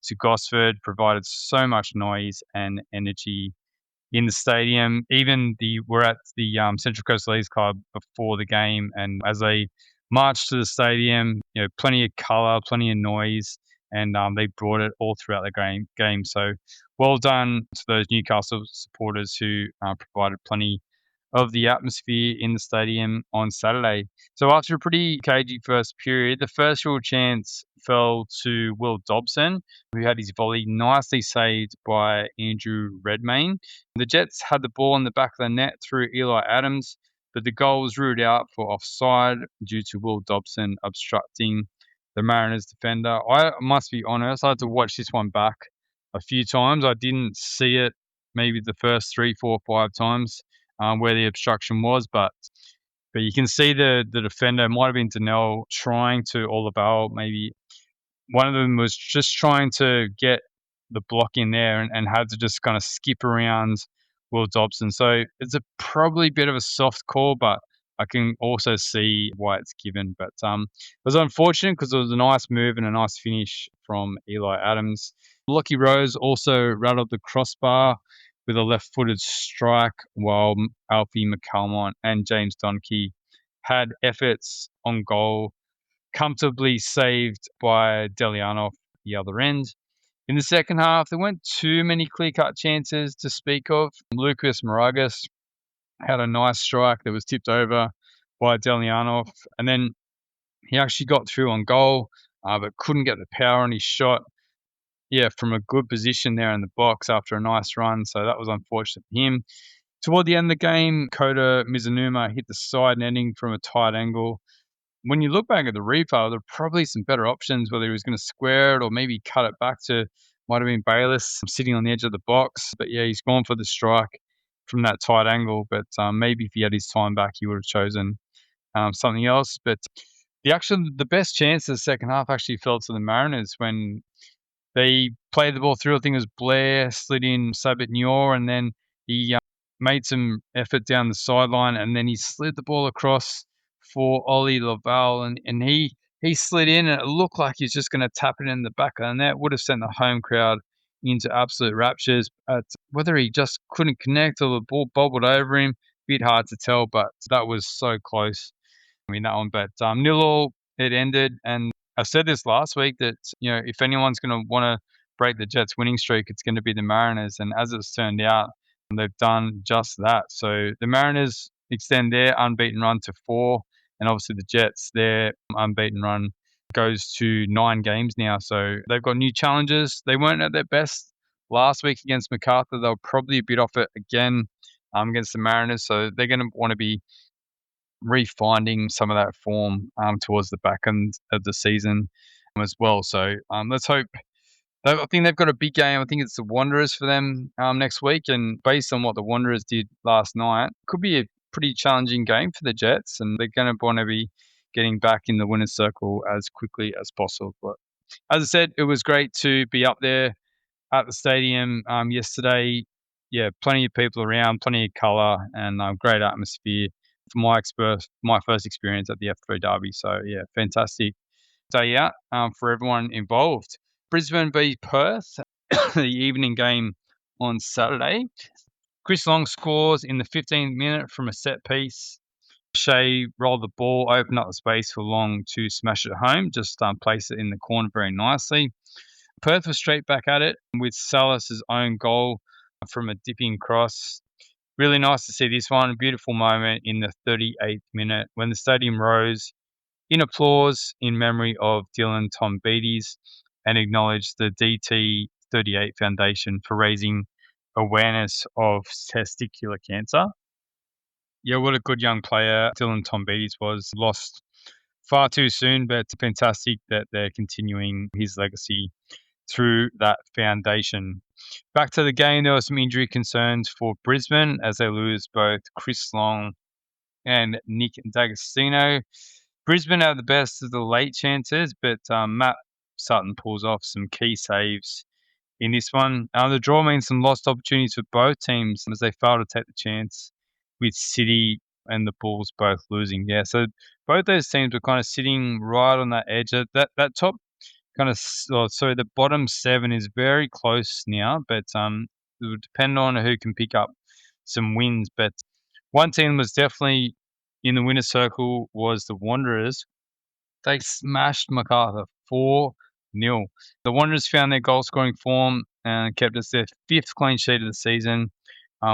to Gosford, provided so much noise and energy in the stadium. We're at the Central Coast Leagues Club before the game, and as they marched to the stadium, plenty of colour, plenty of noise, and they brought it all throughout the game. So well done to those Newcastle supporters who provided plenty of the atmosphere in the stadium on Saturday. So after a pretty cagey first period, the first real chance fell to Will Dobson, who had his volley nicely saved by Andrew Redmayne. The Jets had the ball in the back of the net through Eli Adams, but the goal was ruled out for offside due to Will Dobson obstructing the Mariners defender. I must be honest, I had to watch this one back a few times. I didn't see it maybe the first 3, 4, 5 times where the obstruction was, but you can see the defender, might have been Donnell, trying to Olival. Maybe one of them was just trying to get the block in there and had to just kind of skip around Will Dobson. So it's a probably bit of a soft call, but I can also see why it's given. But it was unfortunate because it was a nice move and a nice finish from Eli Adams. Lockie Rose also rattled the crossbar with a left-footed strike, while Alfie McCalmont and James Donkey had efforts on goal comfortably saved by Delianov at the other end. In the second half, there weren't too many clear-cut chances to speak of. Lucas Moragas had a nice strike that was tipped over by Delianov, and then he actually got through on goal, but couldn't get the power on his shot. Yeah, from a good position there in the box after a nice run, so that was unfortunate for him. Toward the end of the game, Kota Mizunuma hit the side netting from a tight angle. When you look back at the replay, there are probably some better options, whether he was going to square it or maybe cut it back to might have been Bayless sitting on the edge of the box. But yeah, he's gone for the strike from that tight angle. But maybe if he had his time back, he would have chosen something else. But the best chance of the second half actually fell to the Mariners when they played the ball through. I think it was Blair slid in Sabit Nior, and then he made some effort down the sideline, and then he slid the ball across for Ollie Laval, and he slid in, and it looked like he's just going to tap it in the back of the net. Would have sent the home crowd into absolute raptures. Whether he just couldn't connect or the ball bobbled over him, bit hard to tell, but that was so close. I mean, that one. But 0-0 it ended, and I said this last week that, if anyone's going to want to break the Jets' winning streak, it's going to be the Mariners. And as it's turned out, they've done just that. So the Mariners extend their unbeaten run to 4, and obviously the Jets, their unbeaten run goes to 9 games now. So they've got new challenges. They weren't at their best last week against Macarthur. They'll probably a bit off it again against the Mariners. So they're going to want to be refinding some of that form towards the back end of the season as well. So let's hope. I think they've got a big game. I think it's the Wanderers for them next week. And based on what the Wanderers did last night, could be a pretty challenging game for the Jets. And they're going to want to be getting back in the winner's circle as quickly as possible. But as I said, it was great to be up there at the stadium yesterday. Yeah, plenty of people around, plenty of colour, and great atmosphere for my first experience at the F3 Derby. So yeah, fantastic day out for everyone involved. Brisbane beat Perth, the evening game on Saturday. Chris Long scores in the 15th minute from a set piece. Shea rolled the ball, opened up the space for Long to smash it home, just place it in the corner very nicely. Perth was straight back at it with Salas's own goal from a dipping cross. Really nice to see this one. A beautiful moment in the 38th minute when the stadium rose in applause in memory of Dylan Tombides and acknowledged the DT38 Foundation for raising awareness of testicular cancer. Yeah, what a good young player Dylan Tombides was. Lost far too soon, but fantastic that they're continuing his legacy through that foundation. Back to the game, there were some injury concerns for Brisbane as they lose both Chris Long and Nick D'Agostino. Brisbane have the best of the late chances, but Matt Sutton pulls off some key saves in this one. The draw means some lost opportunities for both teams as they fail to take the chance, with City and the Bulls both losing. Yeah, so both those teams were kind of sitting right on that edge. That top the bottom 7 is very close now, but it would depend on who can pick up some wins. But one team was definitely in the winner's circle was the Wanderers. They smashed Macarthur 4-0. The Wanderers found their goal scoring form and kept us their 5th clean sheet of the season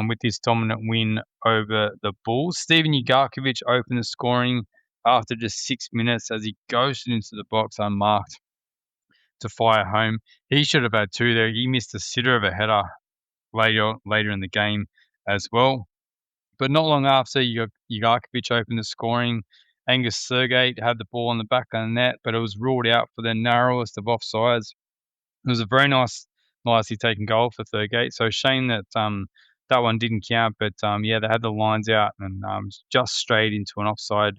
with this dominant win over the Bulls. Steven Ugarkovic opened the scoring after just 6 minutes as he ghosted into the box unmarked to fire home. He should have had 2 there. He missed a sitter of a header later in the game as well. But not long after, Ugarkovic opened the scoring. Angus Sergate had the ball on the back of the net, but it was ruled out for the narrowest of offsides. It was a very nicely taken goal for Sergate. So shame that that one didn't count. But they had the lines out and just straight into an offside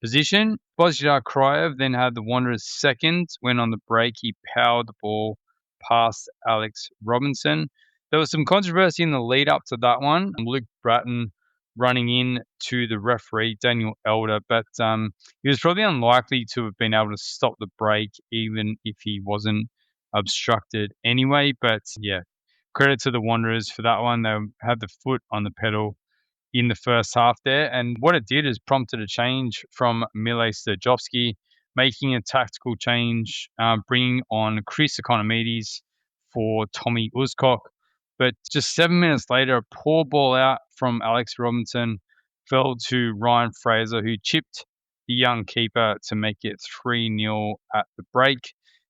position. Bozidar Kraev then had the Wanderers second when on the break he powered the ball past Alex Robinson. There was some controversy in the lead up to that one. Luke Bratton running in to the referee, Daniel Elder, but he was probably unlikely to have been able to stop the break even if he wasn't obstructed anyway. But yeah, credit to the Wanderers for that one. They had the foot on the pedal in the first half there. And what it did is prompted a change from Mile Sturjovski, making a tactical change, bringing on Chris Economides for Tommy Uzkok. But just 7 minutes later, a poor ball out from Alex Robinson fell to Ryan Fraser, who chipped the young keeper to make it 3-0 at the break.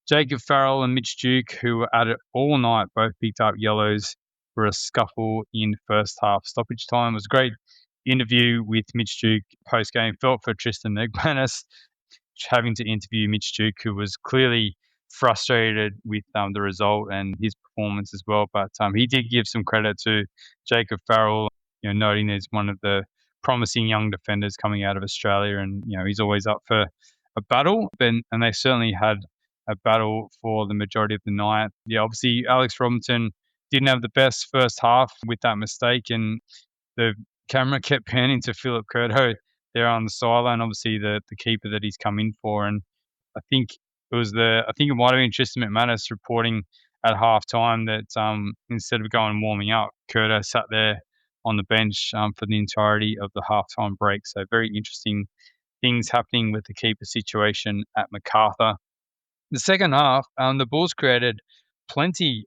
Jacob Farrell and Mitch Duke, who were at it all night, both picked up yellows for a scuffle in first half stoppage time. It was a great interview with Mitch Duke post-game. Felt for Tristan McManus having to interview Mitch Duke, who was clearly frustrated with the result and his performance as well. But he did give some credit to Jacob Farrell, noting he's one of the promising young defenders coming out of Australia, and he's always up for a battle. And they certainly had a battle for the majority of the night. Yeah, obviously Alex Robinson didn't have the best first half with that mistake, and the camera kept panning to Philip Curto there on the sideline, obviously the keeper that he's come in for. And I think it might have been Tristan McManus reporting at half time that instead of going and warming up, Curto sat there on the bench for the entirety of the halftime break. So very interesting things happening with the keeper situation at MacArthur. The second half, the Bulls created plenty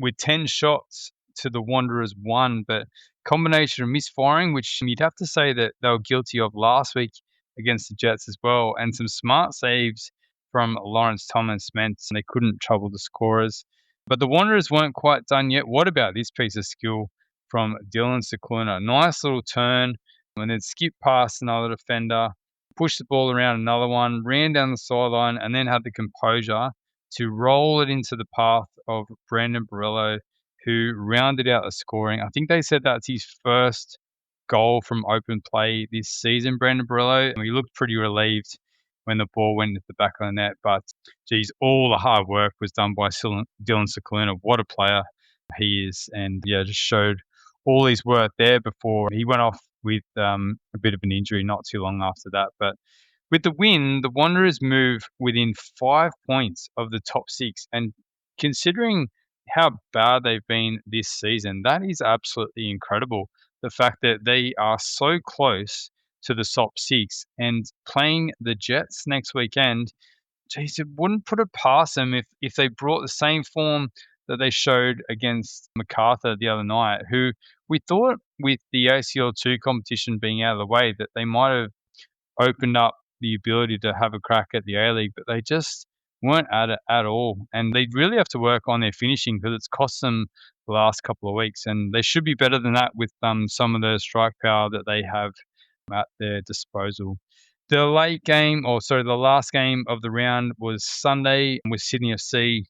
with 10 shots to the Wanderers 1, but combination of misfiring, which you'd have to say that they were guilty of last week against the Jets as well, and some smart saves from Lawrence Thomas meant they couldn't trouble the scorers. But the Wanderers weren't quite done yet. What about this piece of skill from Dylan Cicluna? Nice little turn and then skip past another defender, pushed the ball around another one, ran down the sideline, and then had the composure to roll it into the path of Brandon Borello, who rounded out the scoring. I think they said that's his first goal from open play this season, Brandon Borello. And he looked pretty relieved when the ball went into the back of the net. But, geez, all the hard work was done by Dylan Cicluna. What a player he is. And, yeah, just showed all his worth there before he went off with a bit of an injury not too long after that. But with the win, the Wanderers move within 5 points of the top 6. And considering how bad they've been this season, that is absolutely incredible. The fact that they are so close to the top 6 and playing the Jets next weekend, geez, it wouldn't put it past them if they brought the same form that they showed against MacArthur the other night, who we thought with the ACL2 competition being out of the way that they might have opened up the ability to have a crack at the A-League, but they just weren't at it at all. And they really have to work on their finishing because it's cost them the last couple of weeks. And they should be better than that with some of the strike power that they have at their disposal. The last game of the round was Sunday with Sydney FC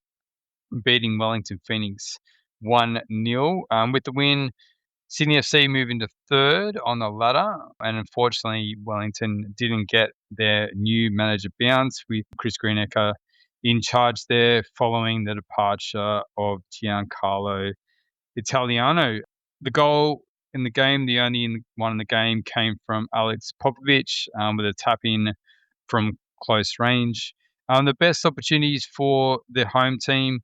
beating Wellington Phoenix 1-0. With the win, Sydney FC moving to third on the ladder, and unfortunately Wellington didn't get their new manager bounce with Chris Greenacre in charge there following the departure of Giancarlo Italiano. The goal in the game, the only one in the game, came from Alex Popovic with a tap-in from close range. The best opportunities for the home team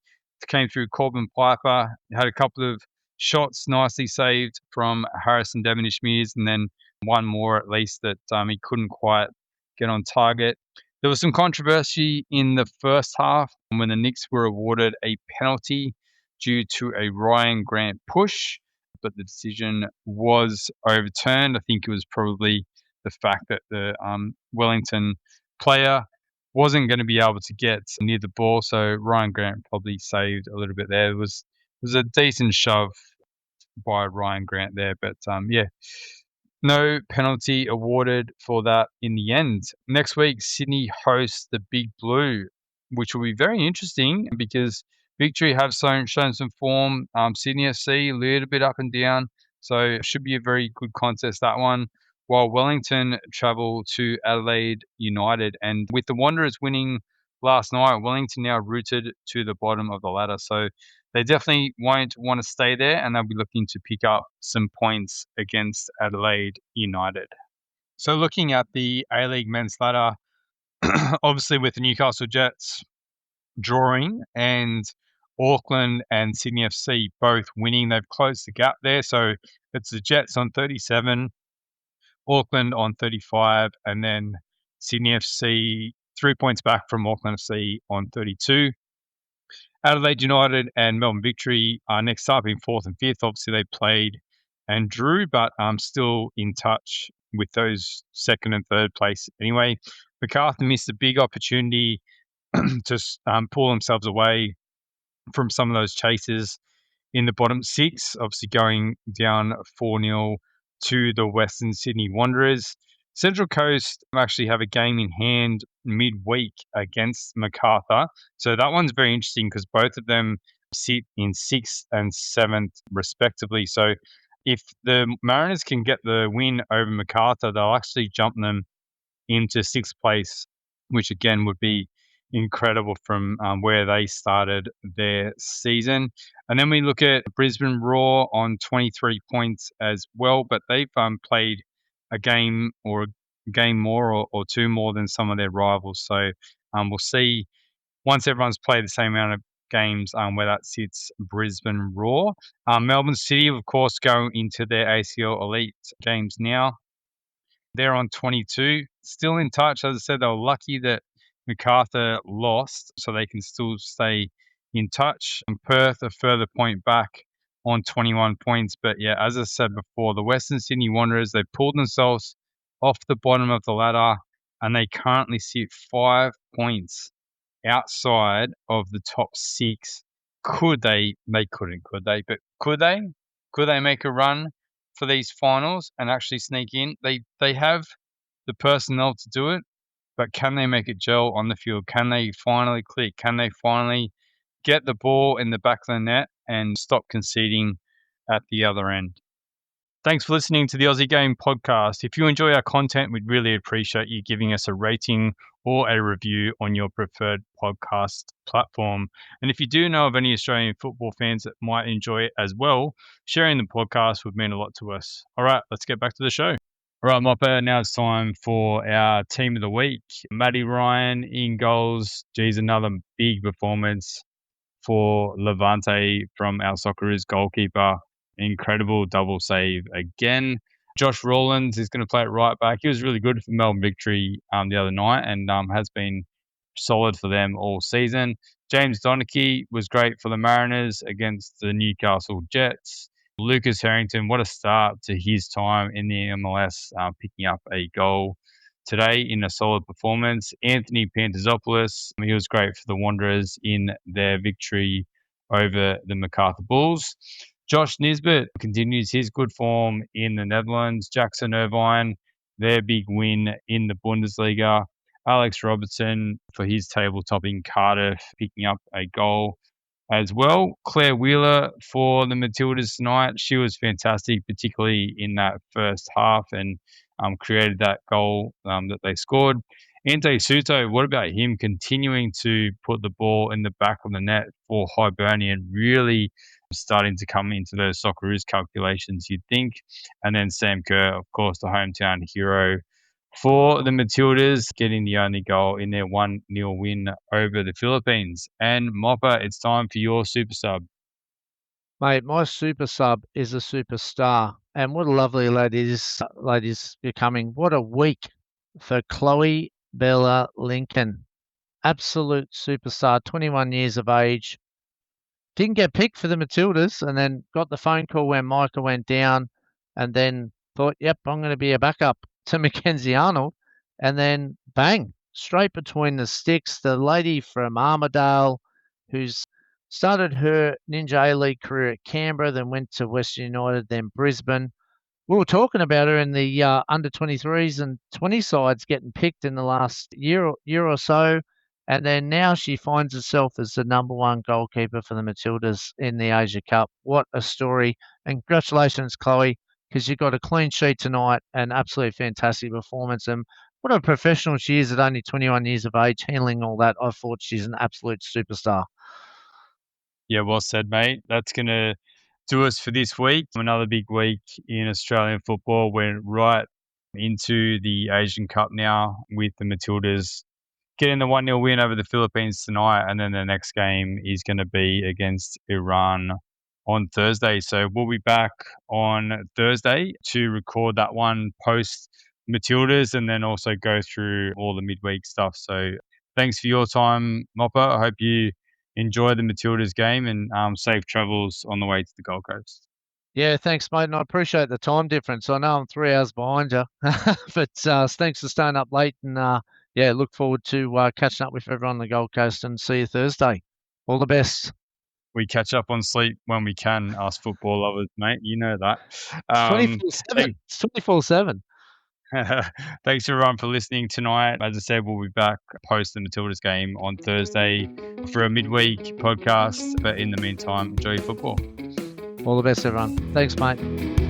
came through Corbin Piper. Had a couple of shots nicely saved from Harrison Devonish-Mears, and then one more at least that he couldn't quite get on target. There was some controversy in the first half when the Knicks were awarded a penalty due to a Ryan Grant push, but the decision was overturned. I think it was probably the fact that the Wellington player wasn't going to be able to get near the ball, so Ryan Grant probably saved a little bit there. It was a decent shove by Ryan Grant there, but no penalty awarded for that in the end. Next week, Sydney hosts the Big Blue, which will be very interesting because Victory have shown some form. Sydney FC, a little bit up and down, so it should be a very good contest, that one. While Wellington travel to Adelaide United. And with the Wanderers winning last night, Wellington now rooted to the bottom of the ladder. So they definitely won't want to stay there, and they'll be looking to pick up some points against Adelaide United. So looking at the A-League men's ladder, obviously with the Newcastle Jets drawing and Auckland and Sydney FC both winning, they've closed the gap there. So it's the Jets on 37, Auckland on 35, and then Sydney FC 3 points back from Auckland FC on 32. Adelaide United and Melbourne Victory are next up in 4th and 5th. Obviously, they played and drew, but still in touch with those 2nd and 3rd place. Anyway, MacArthur missed a big opportunity to pull themselves away from some of those chases in the bottom 6, obviously going down 4-0 to the Western Sydney Wanderers. Central Coast actually have a game in hand midweek against Macarthur. So that one's very interesting because both of them sit in 6th and 7th respectively. So if the Mariners can get the win over Macarthur, they'll actually jump them into 6th place, which again would be incredible from where they started their season. And then we look at Brisbane Roar on 23 points as well, but they've played a game or a game more or two more than some of their rivals. So we'll see once everyone's played the same amount of games where that sits Brisbane Roar. Melbourne City, of course, go into their ACL Elite games now. They're on 22, still in touch. As I said, they were lucky that Macarthur lost, so they can still stay in touch. And Perth, a further point back on 21 points. But yeah, as I said before, the Western Sydney Wanderers, they pulled themselves off the bottom of the ladder and they currently sit 5 points outside of the top 6. Could they? They couldn't, could they? But could they? Could they make a run for these finals and actually sneak in? They have the personnel to do it, but can they make it gel on the field? Can they finally click? Can they finally get the ball in the back of the net and stop conceding at the other end? Thanks for listening to the Aussie Game podcast. If you enjoy our content, we'd really appreciate you giving us a rating or a review on your preferred podcast platform. And if you do know of any Australian football fans that might enjoy it as well, sharing the podcast would mean a lot to us. All right, let's get back to the show. All right, Mopper, now it's time for our team of the week. Mathew Ryan in goals. Geez, another big performance for Levante from our Socceroos goalkeeper. Incredible double save again. Josh Rawlins is going to play at right back. He was really good for Melbourne Victory the other night and has been solid for them all season. James Donachie was great for the Mariners against the Newcastle Jets. Lucas Harrington, what a start to his time in the MLS, picking up a goal today in a solid performance. Anthony Pantazopoulos, he was great for the Wanderers in their victory over the Macarthur Bulls. Josh Nisbet continues his good form in the Netherlands. Jackson Irvine, their big win in the Bundesliga. Alex Robertson for his table-topping Cardiff, picking up a goal as well. Clare Wheeler for the Matildas tonight. She was fantastic, particularly in that first half, and created that goal that they scored. Ante Suto, what about him continuing to put the ball in the back of the net for Hibernian, really starting to come into those Socceroos calculations, you'd think. And then Sam Kerr, of course, the hometown hero for the Matildas, getting the only goal in their 1-0 win over the Philippines. And Mopper, it's time for your super sub. Mate, my super sub is a superstar. And what a lovely lady's becoming. What a week for Chloe Bella Lincoln. Absolute superstar, 21 years of age. Didn't get picked for the Matildas and then got the phone call when Micah went down and then thought, yep, I'm going to be a backup to Mackenzie Arnold. And then bang, straight between the sticks. The lady from Armidale who's started her Ninja A-League career at Canberra, then went to Western United, then Brisbane. We were talking about her in the under 23s and 20 sides getting picked in the last year or so. And then now she finds herself as the number one goalkeeper for the Matildas in the Asia Cup. What a story. And congratulations, Chloe, because you got a clean sheet tonight, an absolutely fantastic performance. And what a professional she is at only 21 years of age, handling all that. I thought she's an absolute superstar. Yeah, well said, mate. That's going to do us for this week. Another big week in Australian football. We're right into the Asian Cup now with the Matildas getting the 1-0 win over the Philippines tonight. And then the next game is going to be against Iran on Thursday. So we'll be back on Thursday to record that one post Matildas and then also go through all the midweek stuff. So thanks for your time, Mopper. I hope you enjoy the Matildas game and safe travels on the way to the Gold Coast. Yeah, thanks, mate. And I appreciate the time difference. I know I'm 3 hours behind you, but thanks for staying up late. And yeah, look forward to catching up with everyone on the Gold Coast and see you Thursday. All the best. We catch up on sleep when we can, us football lovers, mate. You know that. 24/7. It's 24/7. Thanks everyone for listening tonight. As I said, we'll be back post the Matildas game on Thursday for a midweek podcast. But in the meantime, enjoy your football. All the best, everyone. Thanks, mate.